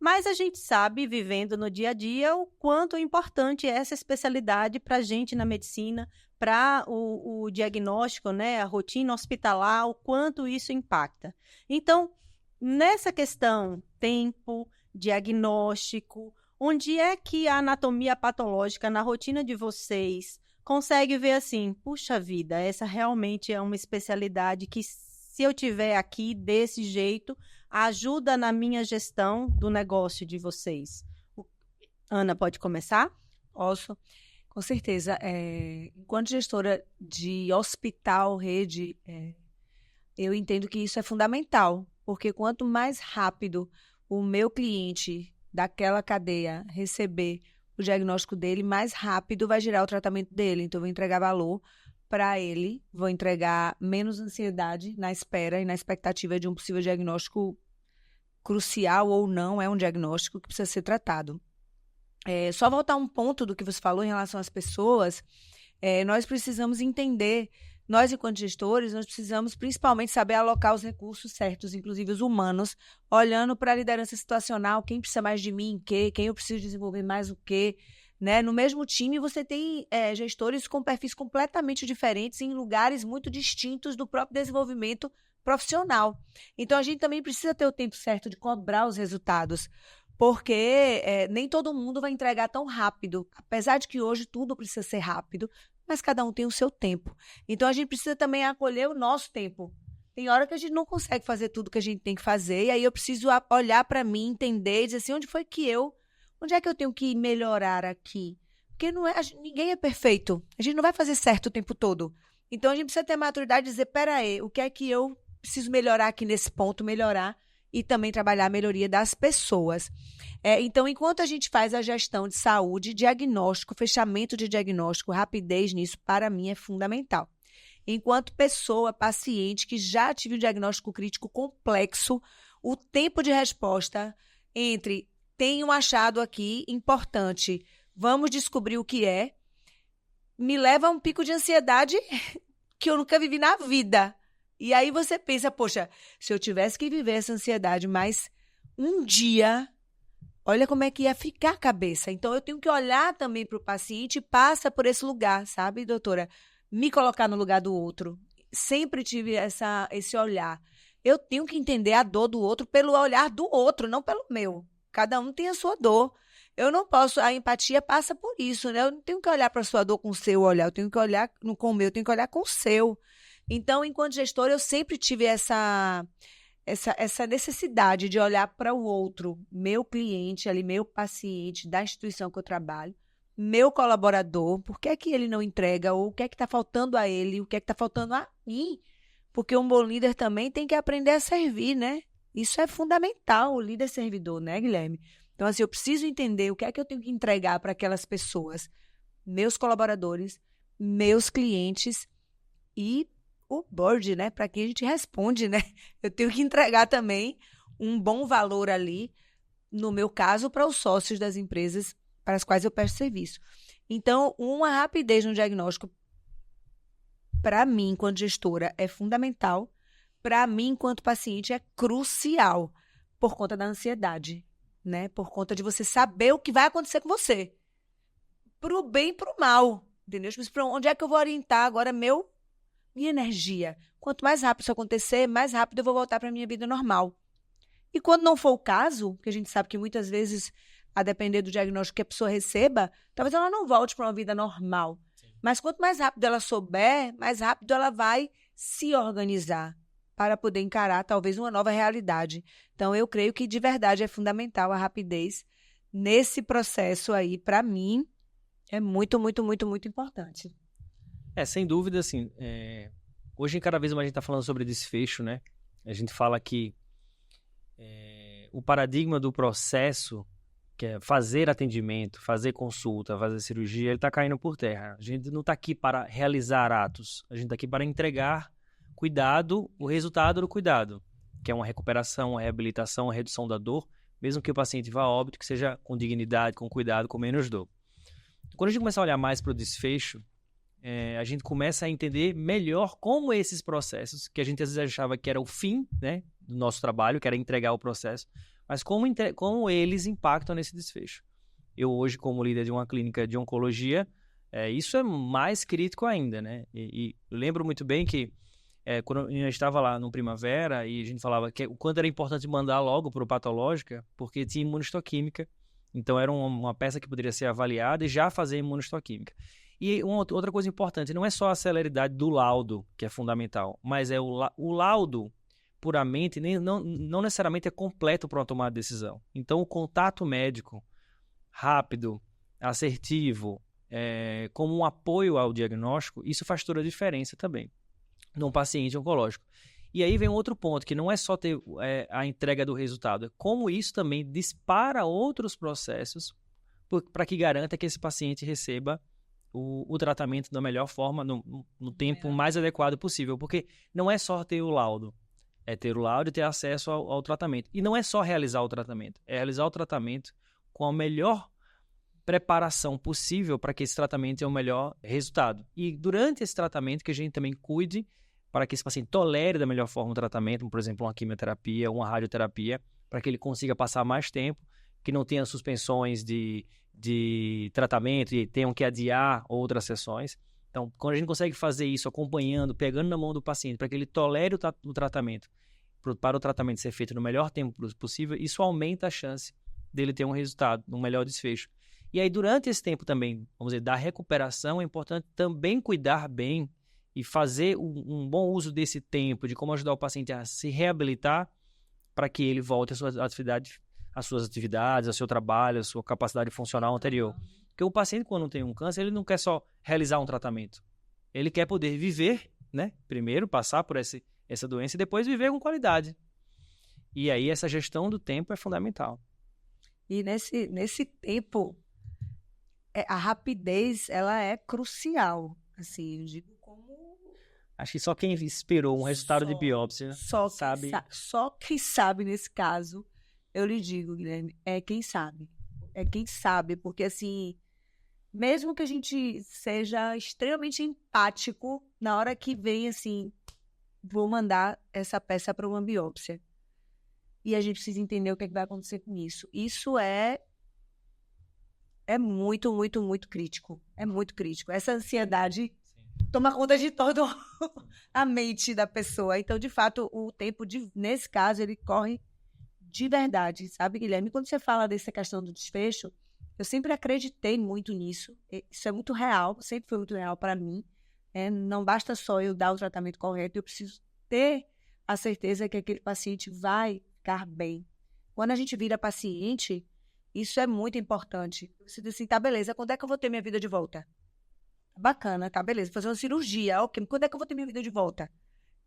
Mas a gente sabe, vivendo no dia a dia, o quanto é importante essa especialidade para a gente na medicina, para o diagnóstico, né, a rotina hospitalar, o quanto isso impacta. Então, nessa questão, tempo, diagnóstico, onde é que a anatomia patológica na rotina de vocês consegue ver assim, puxa vida, essa realmente é uma especialidade que, se eu tiver aqui desse jeito, ajuda na minha gestão do negócio de vocês. Ana, pode começar? Posso, com certeza. Enquanto gestora de hospital, rede, eu entendo que isso é fundamental, porque quanto mais rápido o meu cliente daquela cadeia receber o diagnóstico dele, mais rápido vai girar o tratamento dele. Então, eu vou entregar valor para ele, vou entregar menos ansiedade na espera e na expectativa de um possível diagnóstico crucial ou não, é um diagnóstico que precisa ser tratado. Só voltar um ponto do que você falou em relação às pessoas, nós precisamos entender, nós enquanto gestores, nós precisamos principalmente saber alocar os recursos certos, inclusive os humanos, olhando para a liderança situacional, quem precisa mais de mim, quem eu preciso desenvolver mais o quê, né? No mesmo time, você tem gestores com perfis completamente diferentes em lugares muito distintos do próprio desenvolvimento profissional. Então, a gente também precisa ter o tempo certo de cobrar os resultados, porque nem todo mundo vai entregar tão rápido, apesar de que hoje tudo precisa ser rápido, mas cada um tem o seu tempo. Então, a gente precisa também acolher o nosso tempo. Tem hora que a gente não consegue fazer tudo que a gente tem que fazer, e aí eu preciso olhar para mim, entender, e dizer assim, onde é que eu tenho que melhorar aqui? Porque ninguém é perfeito. A gente não vai fazer certo o tempo todo. Então, a gente precisa ter maturidade de dizer, peraí, o que é que eu preciso melhorar aqui nesse ponto, melhorar e também trabalhar a melhoria das pessoas. Então, enquanto a gente faz a gestão de saúde, diagnóstico, fechamento de diagnóstico, rapidez nisso, para mim, é fundamental. Enquanto pessoa, paciente, que já tive um diagnóstico crítico complexo, o tempo de resposta entre tem um achado aqui importante, vamos descobrir o que é, me leva a um pico de ansiedade que eu nunca vivi na vida. E aí você pensa, poxa, se eu tivesse que viver essa ansiedade mais um dia, olha como é que ia ficar a cabeça. Então, eu tenho que olhar também para o paciente e passa por esse lugar, sabe, doutora? Me colocar no lugar do outro. Sempre tive esse olhar. Eu tenho que entender a dor do outro pelo olhar do outro, não pelo meu. Cada um tem a sua dor. Eu não posso, a empatia passa por isso, né? Eu não tenho que olhar para a sua dor com o seu olhar, eu tenho que olhar com o meu, eu tenho que olhar com o seu. Então, enquanto gestora, eu sempre tive essa necessidade de olhar para o outro, meu cliente ali, meu paciente da instituição que eu trabalho, meu colaborador, por que é que ele não entrega, ou o que é que está faltando a ele, o que é que está faltando a mim? Porque um bom líder também tem que aprender a servir, né? Isso é fundamental, o líder servidor, né, Guilherme? Então, assim, eu preciso entender o que é que eu tenho que entregar para aquelas pessoas, meus colaboradores, meus clientes e o board, né? Para quem a gente responde, né? Eu tenho que entregar também um bom valor ali, no meu caso, para os sócios das empresas para as quais eu presto serviço. Então, uma rapidez no diagnóstico, para mim, enquanto gestora, é fundamental. Para mim, enquanto paciente, é crucial, por conta da ansiedade, né? Por conta de você saber o que vai acontecer com você. Para o bem e para o mal, entendeu? Para onde é que eu vou orientar agora minha energia? Quanto mais rápido isso acontecer, mais rápido eu vou voltar para a minha vida normal. E quando não for o caso, que a gente sabe que muitas vezes, a depender do diagnóstico que a pessoa receba, talvez ela não volte para uma vida normal. Sim. Mas quanto mais rápido ela souber, mais rápido ela vai se organizar para poder encarar talvez uma nova realidade. Então, eu creio que de verdade é fundamental a rapidez nesse processo aí, para mim, é muito, muito, muito, muito importante. Sem dúvida, assim, hoje cada vez mais a gente está falando sobre desfecho, né? A gente fala que o paradigma do processo, que é fazer atendimento, fazer consulta, fazer cirurgia, ele está caindo por terra. A gente não está aqui para realizar atos, a gente está aqui para entregar cuidado, o resultado do cuidado, que é uma recuperação, uma reabilitação, uma redução da dor, mesmo que o paciente vá a óbito, que seja com dignidade, com cuidado, com menos dor. Quando a gente começa a olhar mais para o desfecho, a gente começa a entender melhor como esses processos, que a gente às vezes achava que era o fim, né, do nosso trabalho, que era entregar o processo, mas como eles impactam nesse desfecho. Eu hoje, como líder de uma clínica de oncologia, isso é mais crítico ainda, né? E lembro muito bem que quando a gente estava lá no Primavera e a gente falava que o quanto era importante mandar logo para o patológica, porque tinha imunistoquímica, então era uma peça que poderia ser avaliada e já fazer imunistoquímica. E outra coisa importante, não é só a celeridade do laudo que é fundamental, mas é o laudo puramente, não necessariamente é completo para uma tomada de decisão. Então, o contato médico rápido, assertivo, como um apoio ao diagnóstico, isso faz toda a diferença também num paciente oncológico. E aí vem outro ponto, que não é só ter a entrega do resultado, é como isso também dispara outros processos para que garanta que esse paciente receba o tratamento da melhor forma, no tempo mais adequado possível. Porque não é só ter o laudo, é ter o laudo e ter acesso ao tratamento. E não é só realizar o tratamento, é realizar o tratamento com a melhor preparação possível para que esse tratamento tenha o melhor resultado. E durante esse tratamento que a gente também cuide para que esse paciente tolere da melhor forma o tratamento, por exemplo, uma quimioterapia, uma radioterapia, para que ele consiga passar mais tempo, que não tenha suspensões de tratamento e tenham que adiar outras sessões. Então, quando a gente consegue fazer isso acompanhando, pegando na mão do paciente, para que ele tolere o tratamento, para o tratamento ser feito no melhor tempo possível, isso aumenta a chance dele ter um resultado, um melhor desfecho. E aí, durante esse tempo também, vamos dizer, da recuperação, é importante também cuidar bem e fazer um bom uso desse tempo, de como ajudar o paciente a se reabilitar para que ele volte às suas atividades, ao seu trabalho, à sua capacidade funcional anterior. Porque o paciente, quando tem um câncer, ele não quer só realizar um tratamento. Ele quer poder viver, né? Primeiro, passar por essa doença e depois viver com qualidade. E aí, essa gestão do tempo é fundamental. E nesse tempo, a rapidez, ela é crucial. Assim, eu digo como... Acho que só quem esperou um resultado de biópsia sabe. Só quem sabe nesse caso, eu lhe digo, Guilherme, é quem sabe. É quem sabe, porque assim, mesmo que a gente seja extremamente empático, na hora que vem assim, vou mandar essa peça para uma biópsia. E a gente precisa entender o que vai acontecer com isso. Isso é muito, muito, muito crítico. É muito crítico. Essa ansiedade toma conta de toda a mente da pessoa. Então, de fato, o tempo, nesse caso, ele corre de verdade, sabe, Guilherme? Quando você fala dessa questão do desfecho, eu sempre acreditei muito nisso. Isso é muito real, sempre foi muito real para mim. Não basta só eu dar o tratamento correto, eu preciso ter a certeza que aquele paciente vai ficar bem. Quando a gente vira paciente, isso é muito importante. Você diz assim, tá, beleza, quando é que eu vou ter minha vida de volta? Bacana, tá, beleza, fazer uma cirurgia, ok, quando é que eu vou ter minha vida de volta?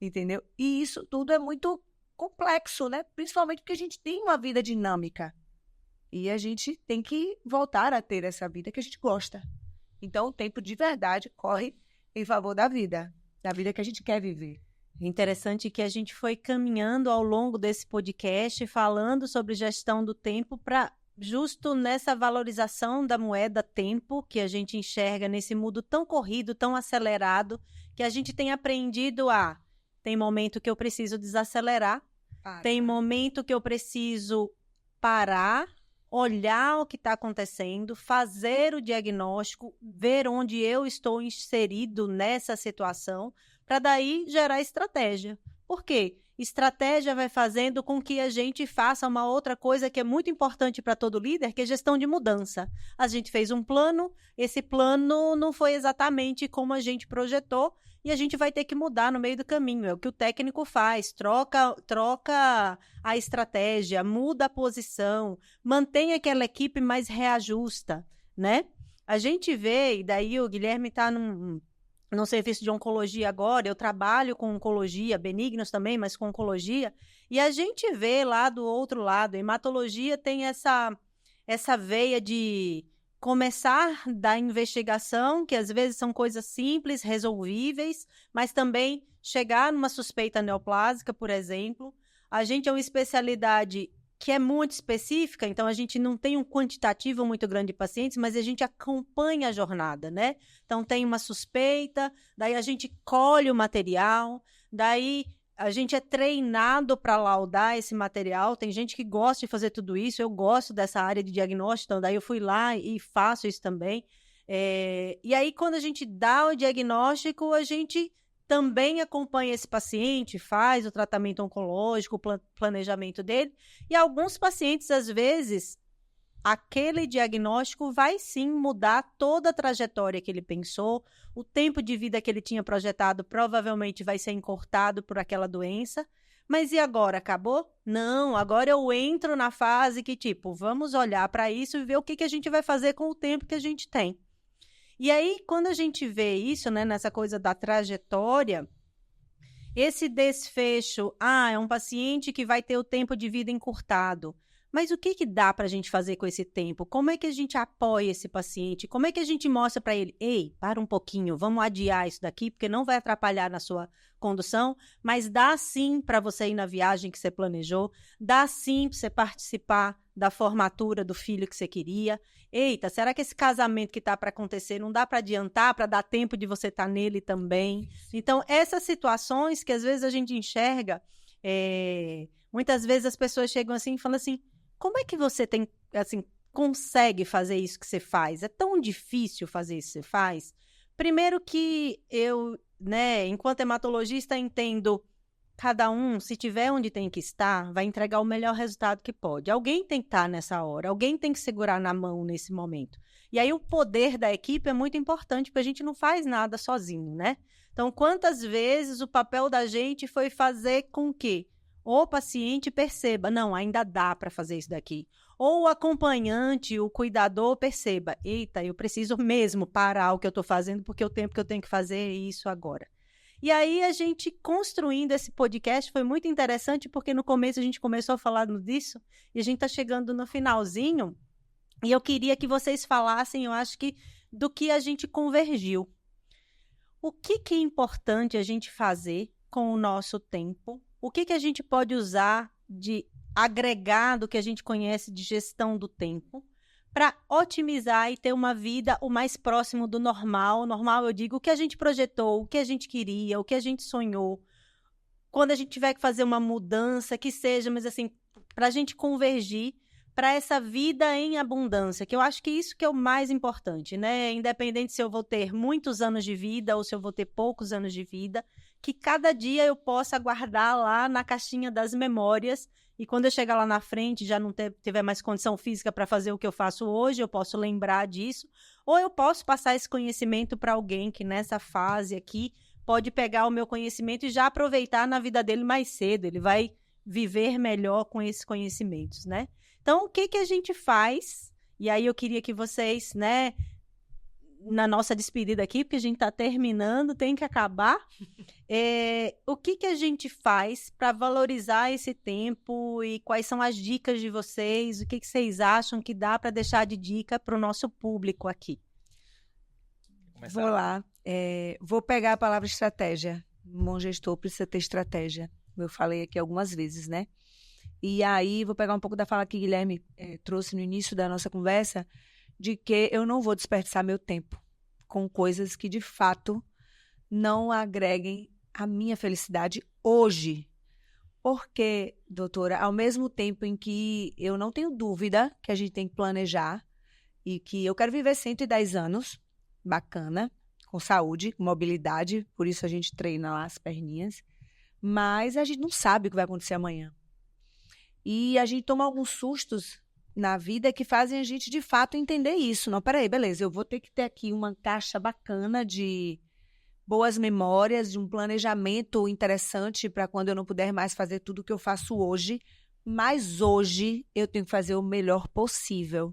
Entendeu? E isso tudo é muito complexo, né? Principalmente porque a gente tem uma vida dinâmica. E a gente tem que voltar a ter essa vida que a gente gosta. Então, o tempo de verdade corre em favor da vida que a gente quer viver. Interessante que a gente foi caminhando ao longo desse podcast, falando sobre gestão do tempo, para justo nessa valorização da moeda tempo, que a gente enxerga nesse mundo tão corrido, tão acelerado, que a gente tem aprendido tem momento que eu preciso desacelerar, tem momento que eu preciso parar, olhar o que está acontecendo, fazer o diagnóstico, ver onde eu estou inserido nessa situação, para daí gerar estratégia. Por quê? Estratégia vai fazendo com que a gente faça uma outra coisa que é muito importante para todo líder, que é gestão de mudança. A gente fez um plano, esse plano não foi exatamente como a gente projetou, e a gente vai ter que mudar no meio do caminho. É o que o técnico faz, troca a estratégia, muda a posição, mantém aquela equipe, mas reajusta, né? A gente vê, e daí o Guilherme está no serviço de oncologia agora, eu trabalho com oncologia, benignos também, mas com oncologia, e a gente vê lá do outro lado, a hematologia tem essa veia de começar da investigação, que às vezes são coisas simples, resolvíveis, mas também chegar numa suspeita neoplásica, por exemplo. A gente é uma especialidade que é muito específica, então a gente não tem um quantitativo muito grande de pacientes, mas a gente acompanha a jornada, né? Então tem uma suspeita, daí a gente colhe o material, daí a gente é treinado para laudar esse material. Tem gente que gosta de fazer tudo isso, eu gosto dessa área de diagnóstico, então daí eu fui lá e faço isso também. E aí, quando a gente dá o diagnóstico, a gente também acompanha esse paciente, faz o tratamento oncológico, o planejamento dele. E alguns pacientes, às vezes, aquele diagnóstico vai sim mudar toda a trajetória que ele pensou, o tempo de vida que ele tinha projetado provavelmente vai ser encurtado por aquela doença. Mas e agora? Acabou? Não, agora eu entro na fase que, tipo, vamos olhar para isso e ver o que a gente vai fazer com o tempo que a gente tem. E aí, quando a gente vê isso, né, nessa coisa da trajetória, esse desfecho, é um paciente que vai ter o tempo de vida encurtado. Mas o que dá para a gente fazer com esse tempo? Como é que a gente apoia esse paciente? Como é que a gente mostra para ele, ei, para um pouquinho, vamos adiar isso daqui, porque não vai atrapalhar na sua condução, mas dá sim para você ir na viagem que você planejou, dá sim para você participar da formatura do filho que você queria. Eita, será que esse casamento que está para acontecer não dá para adiantar, para dar tempo de você estar nele também? Então, essas situações que às vezes a gente enxerga, muitas vezes as pessoas chegam assim e falam assim, como é que você consegue fazer isso que você faz? É tão difícil fazer isso que você faz? Primeiro que eu, né, enquanto hematologista, entendo cada um, se tiver onde tem que estar, vai entregar o melhor resultado que pode. Alguém tem que estar nessa hora, alguém tem que segurar na mão nesse momento. E aí o poder da equipe é muito importante, porque a gente não faz nada sozinho, né? Então, quantas vezes o papel da gente foi fazer com que o paciente perceba, não, ainda dá para fazer isso daqui. Ou o acompanhante, o cuidador perceba, eita, eu preciso mesmo parar o que eu estou fazendo, porque é o tempo que eu tenho que fazer isso agora. E aí a gente construindo esse podcast foi muito interessante, porque no começo a gente começou a falar disso, e a gente está chegando no finalzinho, e eu queria que vocês falassem, eu acho que, do que a gente convergiu. O que é importante a gente fazer com o nosso tempo? O que a gente pode usar de agregado que a gente conhece de gestão do tempo para otimizar e ter uma vida o mais próximo do normal? Normal, eu digo, o que a gente projetou, o que a gente queria, o que a gente sonhou. Quando a gente tiver que fazer uma mudança, que seja, mas assim, para a gente convergir para essa vida em abundância, que eu acho que isso que é o mais importante, né? Independente se eu vou ter muitos anos de vida ou se eu vou ter poucos anos de vida, que cada dia eu possa guardar lá na caixinha das memórias, e quando eu chegar lá na frente, já não tiver mais condição física para fazer o que eu faço hoje, eu posso lembrar disso, ou eu posso passar esse conhecimento para alguém que nessa fase aqui pode pegar o meu conhecimento e já aproveitar na vida dele mais cedo, ele vai viver melhor com esses conhecimentos, né? Então, o que a gente faz? E aí eu queria que vocês, né, na nossa despedida aqui, porque a gente está terminando, tem que acabar. O que a gente faz para valorizar esse tempo e quais são as dicas de vocês? O que vocês acham que dá para deixar de dica para o nosso público aqui? Vou lá. Vou pegar a palavra estratégia. Um bom gestor precisa ter estratégia. Eu falei aqui algumas vezes, né? E aí, vou pegar um pouco da fala que Guilherme trouxe no início da nossa conversa, de que eu não vou desperdiçar meu tempo com coisas que, de fato, não agreguem a minha felicidade hoje. Porque, doutora, ao mesmo tempo em que eu não tenho dúvida que a gente tem que planejar e que eu quero viver 110 anos, bacana, com saúde, com mobilidade, por isso a gente treina lá as perninhas, mas a gente não sabe o que vai acontecer amanhã. E a gente toma alguns sustos na vida que fazem a gente, de fato, entender isso. Não, peraí, beleza, eu vou ter que ter aqui uma caixa bacana de boas memórias, de um planejamento interessante para quando eu não puder mais fazer tudo o que eu faço hoje, mas hoje eu tenho que fazer o melhor possível.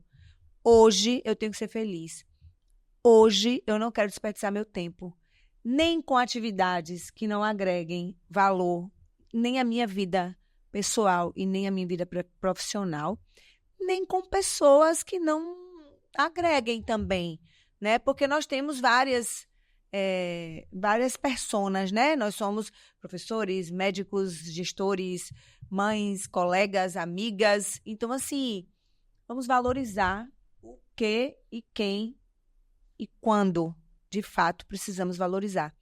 Hoje eu tenho que ser feliz. Hoje eu não quero desperdiçar meu tempo nem com atividades que não agreguem valor, nem à minha vida pessoal e nem à minha vida profissional, nem com pessoas que não agreguem também, né? Porque nós temos várias personas, né? Nós somos professores, médicos, gestores, mães, colegas, amigas. Então, assim, vamos valorizar o que e quem e quando, de fato, precisamos valorizar.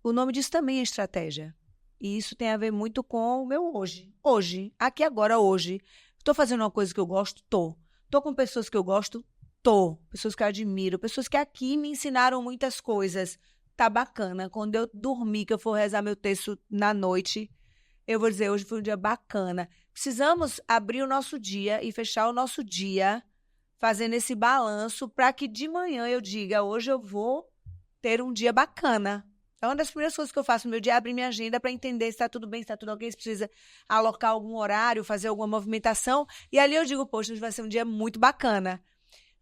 O nome disso também é estratégia. E isso tem a ver muito com o meu hoje. Hoje, aqui agora, hoje. Estou fazendo uma coisa que eu gosto? Tô. Estou com pessoas que eu gosto? Tô. Pessoas que eu admiro. Pessoas que aqui me ensinaram muitas coisas. Tá bacana. Quando eu dormir, que eu for rezar meu texto na noite, eu vou dizer, hoje foi um dia bacana. Precisamos abrir o nosso dia e fechar o nosso dia fazendo esse balanço para que de manhã eu diga, hoje eu vou ter um dia bacana. É uma das primeiras coisas que eu faço no meu dia, é abrir minha agenda para entender se está tudo bem, se está tudo ok, se precisa alocar algum horário, fazer alguma movimentação. E ali eu digo, poxa, hoje vai ser um dia muito bacana.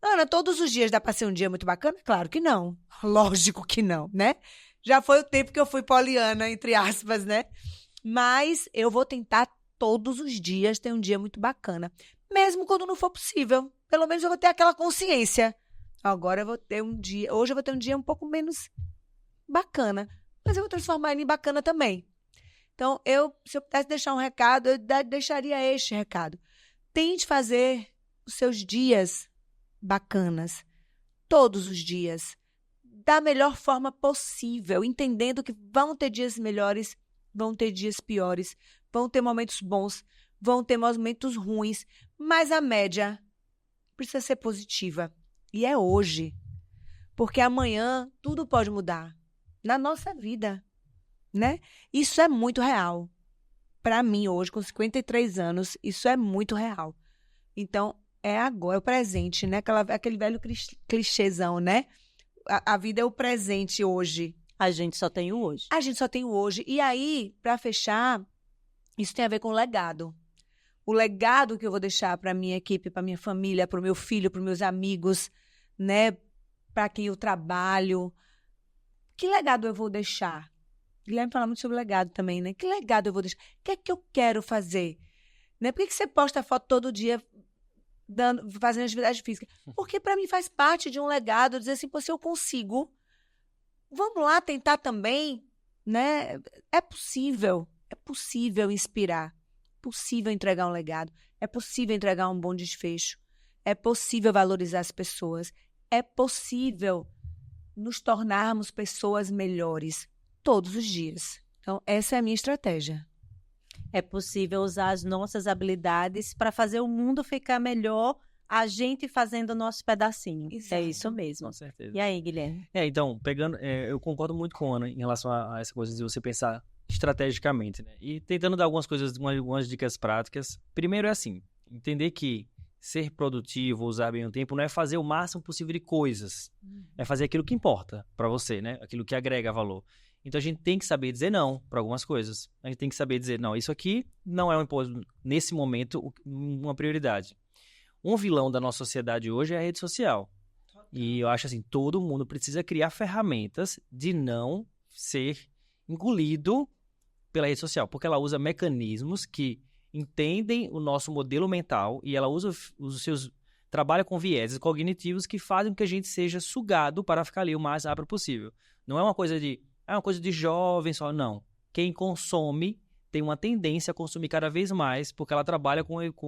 Ana, todos os dias dá para ser um dia muito bacana? Claro que não. Lógico que não, né? Já foi o tempo que eu fui poliana, entre aspas, né? Mas eu vou tentar todos os dias ter um dia muito bacana. Mesmo quando não for possível. Pelo menos eu vou ter aquela consciência. Agora eu vou ter um dia... Hoje eu vou ter um dia um pouco menos bacana. Mas eu vou transformar ele em bacana também. Então, se eu pudesse deixar um recado, eu deixaria este recado. Tente fazer os seus dias bacanas. Todos os dias. Da melhor forma possível. Entendendo que vão ter dias melhores, vão ter dias piores, vão ter momentos bons, vão ter momentos ruins, mas a média precisa ser positiva. E é hoje. Porque amanhã tudo pode mudar. Na nossa vida, né? Isso é muito real. Para mim, hoje, com 53 anos, isso é muito real. Então, é agora, é o presente, né? Aquele velho clichêzão, né? A vida é o presente hoje. A gente só tem o hoje. A gente só tem o hoje. E aí, para fechar, isso tem a ver com o legado. O legado que eu vou deixar para minha equipe, para minha família, para o meu filho, para os meus amigos, né? Para quem eu trabalho. Que legado eu vou deixar? Guilherme fala muito sobre legado também, né? Que legado eu vou deixar? O que é que eu quero fazer? Né? Por que você posta foto todo dia fazendo atividade física? Porque para mim faz parte de um legado, dizer assim, pô, se eu consigo, vamos lá tentar também, né? É possível inspirar, é possível entregar um legado, é possível entregar um bom desfecho, é possível valorizar as pessoas, é possível nos tornarmos pessoas melhores todos os dias. Então, essa é a minha estratégia. É possível usar as nossas habilidades para fazer o mundo ficar melhor, a gente fazendo o nosso pedacinho. Exato. É isso mesmo. Com certeza. E aí, Guilherme? Então, eu concordo muito com a Ana em relação a essa coisa de você pensar estrategicamente, né? E tentando dar algumas dicas práticas. Primeiro é assim, entender que ser produtivo, usar bem o tempo, não é fazer o máximo possível de coisas. É fazer aquilo que importa para você, né? Aquilo que agrega valor. Então, a gente tem que saber dizer não para algumas coisas. A gente tem que saber dizer, não, isso aqui não é nesse momento, uma prioridade. Um vilão da nossa sociedade hoje é a rede social. E eu acho assim, todo mundo precisa criar ferramentas de não ser engolido pela rede social, porque ela usa mecanismos que entendem o nosso modelo mental e ela trabalha com vieses cognitivos que fazem com que a gente seja sugado para ficar ali o mais rápido possível. Não é uma coisa de jovem só, não. Quem consome tem uma tendência a consumir cada vez mais, porque ela trabalha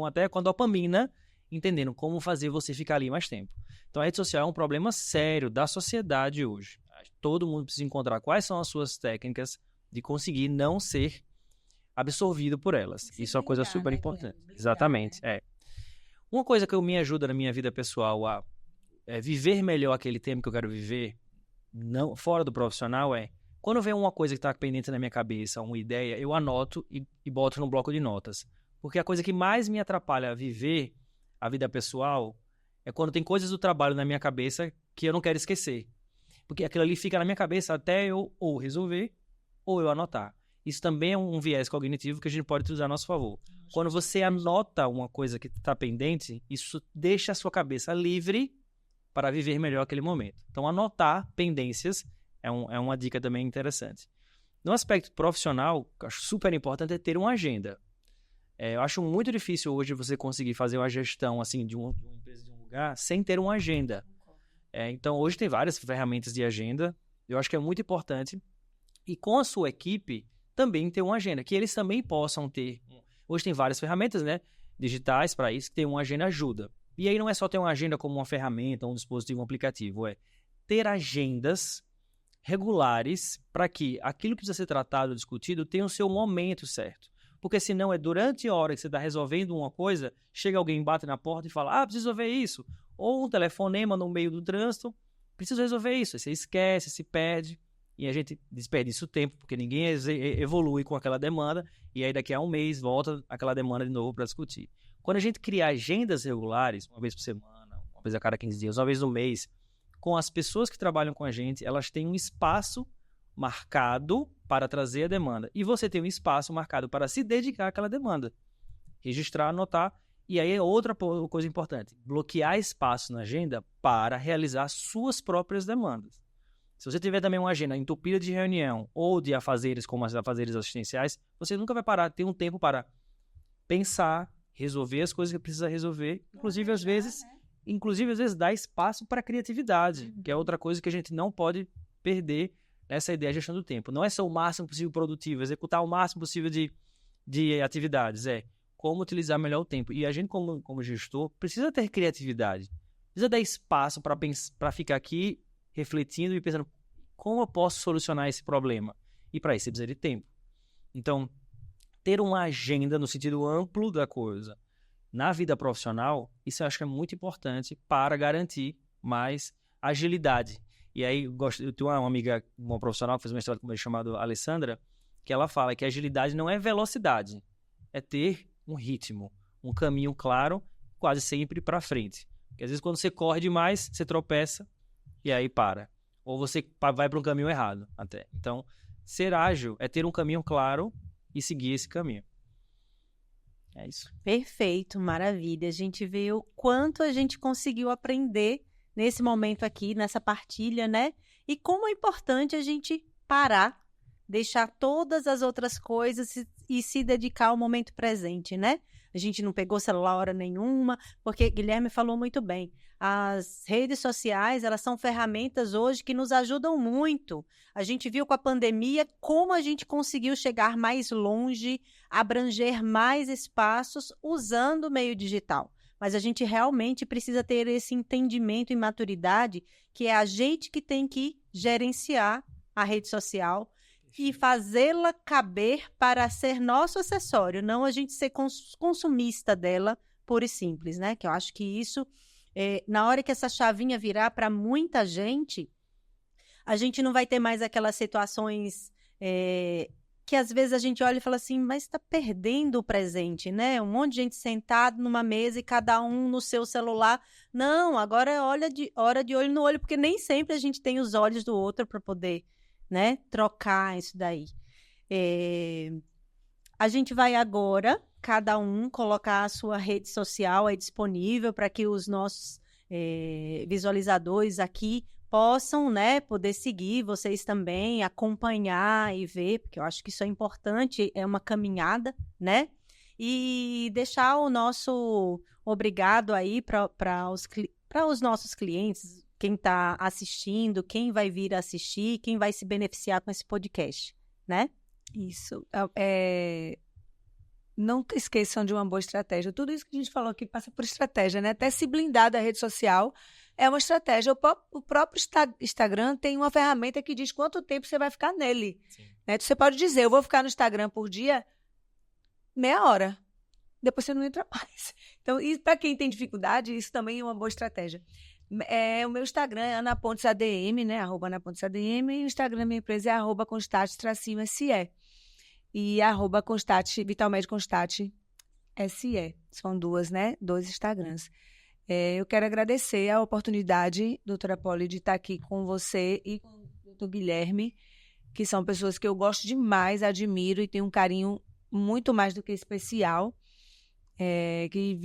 até com a dopamina, entendendo como fazer você ficar ali mais tempo. Então a rede social é um problema sério da sociedade hoje. Todo mundo precisa encontrar quais são as suas técnicas de conseguir não ser absorvido por elas. Isso é uma coisa super importante. Exatamente. Uma coisa que me ajuda na minha vida pessoal a viver melhor aquele tempo que eu quero viver, não, fora do profissional, quando vem uma coisa que está pendente na minha cabeça, uma ideia, eu anoto e boto no bloco de notas. Porque a coisa que mais me atrapalha a viver a vida pessoal é quando tem coisas do trabalho na minha cabeça que eu não quero esquecer. Porque aquilo ali fica na minha cabeça até eu ou resolver ou eu anotar. Isso também é um viés cognitivo que a gente pode usar a nosso favor. Quando você anota uma coisa que está pendente, isso deixa a sua cabeça livre para viver melhor aquele momento. Então, anotar pendências é uma dica também interessante. No aspecto profissional, que eu acho super importante é ter uma agenda. Eu acho muito difícil hoje você conseguir fazer uma gestão assim, de uma empresa, de um lugar, sem ter uma agenda. Então, hoje tem várias ferramentas de agenda. Eu acho que é muito importante. E com a sua equipe, também ter uma agenda, que eles também possam ter. Hoje tem várias ferramentas, né, digitais para isso, que ter uma agenda ajuda. E aí não é só ter uma agenda como uma ferramenta, um dispositivo, um aplicativo, é ter agendas regulares para que aquilo que precisa ser tratado, discutido, tenha o seu momento certo. Porque senão é durante a hora que você está resolvendo uma coisa, chega alguém, bate na porta e fala, preciso resolver isso. Ou um telefonema no meio do trânsito, preciso resolver isso. Aí você esquece, se perde. E a gente desperdiça o tempo, porque ninguém evolui com aquela demanda, e aí daqui a um mês volta aquela demanda de novo para discutir. Quando a gente cria agendas regulares, uma vez por semana, uma vez a cada 15 dias, uma vez no mês, com as pessoas que trabalham com a gente, elas têm um espaço marcado para trazer a demanda. E você tem um espaço marcado para se dedicar àquela demanda. Registrar, anotar. E aí é outra coisa importante. Bloquear espaço na agenda para realizar suas próprias demandas. Se você tiver também uma agenda entupida de reunião ou de afazeres, como as afazeres assistenciais, você nunca vai parar, ter um tempo para pensar, resolver as coisas que precisa resolver, inclusive às vezes dar espaço para a criatividade, que é outra coisa que a gente não pode perder nessa ideia de gestão do tempo. Não é só o máximo possível produtivo, executar o máximo possível de atividades, como utilizar melhor o tempo. E a gente, como gestor, precisa ter criatividade, precisa dar espaço para ficar aqui refletindo e pensando como eu posso solucionar esse problema. E para isso você precisa de tempo. Então, ter uma agenda no sentido amplo da coisa na vida profissional, isso eu acho que é muito importante para garantir mais agilidade. E aí, eu tenho uma amiga, uma profissional que fez uma história comigo chamada Alessandra, que ela fala que agilidade não é velocidade, é ter um ritmo, um caminho claro, quase sempre para frente. Porque às vezes quando você corre demais, você tropeça e aí para. Ou você vai para um caminho errado até. Então, ser ágil é ter um caminho claro e seguir esse caminho. É isso. Perfeito, maravilha. A gente vê o quanto a gente conseguiu aprender nesse momento aqui, nessa partilha, né? E como é importante a gente parar, deixar todas as outras coisas e se dedicar ao momento presente, né? A gente não pegou celular hora nenhuma, porque Guilherme falou muito bem. As redes sociais, elas são ferramentas hoje que nos ajudam muito. A gente viu com a pandemia como a gente conseguiu chegar mais longe, abranger mais espaços usando o meio digital. Mas a gente realmente precisa ter esse entendimento e maturidade que é a gente que tem que gerenciar a rede social e fazê-la caber para ser nosso acessório, não a gente ser consumista dela, pura e simples, né? Que eu acho que isso, na hora que essa chavinha virar para muita gente, a gente não vai ter mais aquelas situações que às vezes a gente olha e fala assim, mas está perdendo o presente, né? Um monte de gente sentado numa mesa e cada um no seu celular. Não, agora é hora de olho no olho, porque nem sempre a gente tem os olhos do outro para poder, né, trocar isso daí. A gente vai agora, cada um, colocar a sua rede social aí disponível para que os nossos visualizadores aqui possam, né, poder seguir vocês também, acompanhar e ver, porque eu acho que isso é importante, é uma caminhada, né? E deixar o nosso obrigado aí para os nossos clientes, quem está assistindo, quem vai vir assistir, quem vai se beneficiar com esse podcast, né? Isso. Nunca esqueçam de uma boa estratégia. Tudo isso que a gente falou aqui passa por estratégia, né? Até se blindar da rede social é uma estratégia. O próprio Instagram tem uma ferramenta que diz quanto tempo você vai ficar nele. Né? Você pode dizer, eu vou ficar no Instagram por dia meia hora. Depois você não entra mais. Então, para quem tem dificuldade, isso também é uma boa estratégia. O meu Instagram é anapontesadm, né? @anapontesadm, e o Instagram da minha empresa é @constate_se. E @constate, Vitalmed Constate SE. São duas, né? 2 Instagrams. Eu quero agradecer a oportunidade, doutora Polly, de estar aqui com você e com o doutor Guilherme, que são pessoas que eu gosto demais, admiro e tenho um carinho muito mais do que especial, que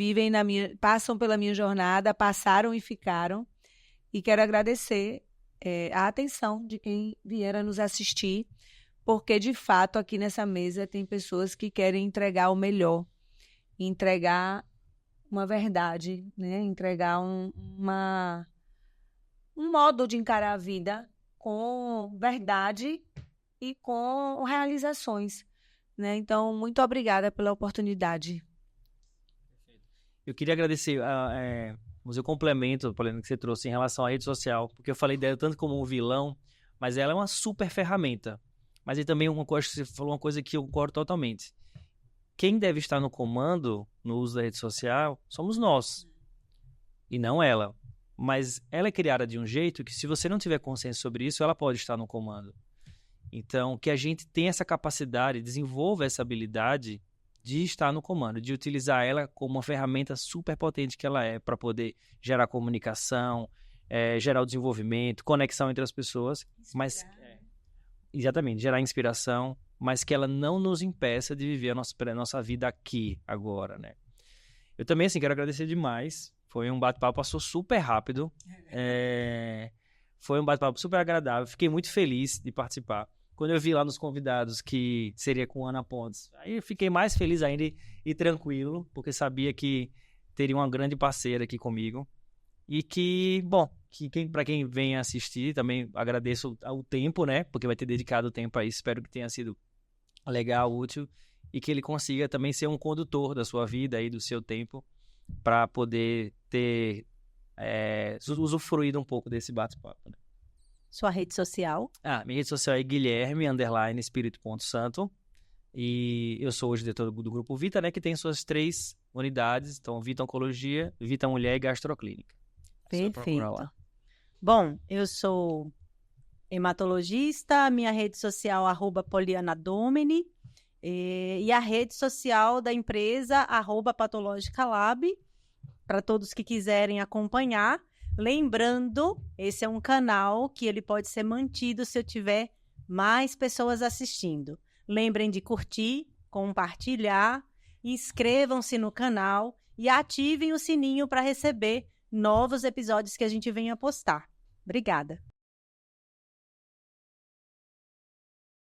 passam pela minha jornada, passaram e ficaram. E quero agradecer a atenção de quem vier a nos assistir, porque, de fato, aqui nessa mesa tem pessoas que querem entregar o melhor, entregar uma verdade, né? Entregar um modo de encarar a vida com verdade e com realizações, né? Então, muito obrigada pela oportunidade. Eu queria agradecer o seu complemento, Paulina, que você trouxe em relação à rede social, porque eu falei dela tanto como um vilão, mas ela é uma super ferramenta. Mas aí também você falou uma coisa que eu concordo totalmente. Quem deve estar no comando, no uso da rede social, somos nós, e não ela. Mas ela é criada de um jeito que, se você não tiver consciência sobre isso, ela pode estar no comando. Então, que a gente tenha essa capacidade, desenvolva essa habilidade de estar no comando, de utilizar ela como uma ferramenta super potente que ela é, para poder gerar comunicação, gerar o desenvolvimento, conexão entre as pessoas, mas exatamente, gerar inspiração, mas que ela não nos impeça de viver a nossa vida aqui, agora, né? Eu também, assim, quero agradecer demais. Foi um bate-papo, passou super rápido. Foi um bate-papo super agradável. Fiquei muito feliz de participar. Quando eu vi lá nos convidados que seria com Ana Pontes, aí eu fiquei mais feliz ainda e tranquilo, porque sabia que teria uma grande parceira aqui comigo. E que, bom, para quem vem assistir, também agradeço o tempo, né? Porque vai ter dedicado o tempo a isso. Espero que tenha sido legal, útil, e que ele consiga também ser um condutor da sua vida e do seu tempo, para poder ter usufruído um pouco desse bate-papo, né? Sua rede social? Minha rede social é Guilherme_Espírito.Santo, e eu sou hoje diretor do Grupo Vita, né, que tem suas 3 unidades, então Vita Oncologia, Vita Mulher e Gastroclínica. Perfeito. Bom, eu sou hematologista, minha rede social @PolianaDomini, e a rede social da empresa @Patologicalab, para todos que quiserem acompanhar. Lembrando, esse é um canal que ele pode ser mantido se eu tiver mais pessoas assistindo. Lembrem de curtir, compartilhar, inscrevam-se no canal e ativem o sininho para receber novos episódios que a gente venha postar. Obrigada.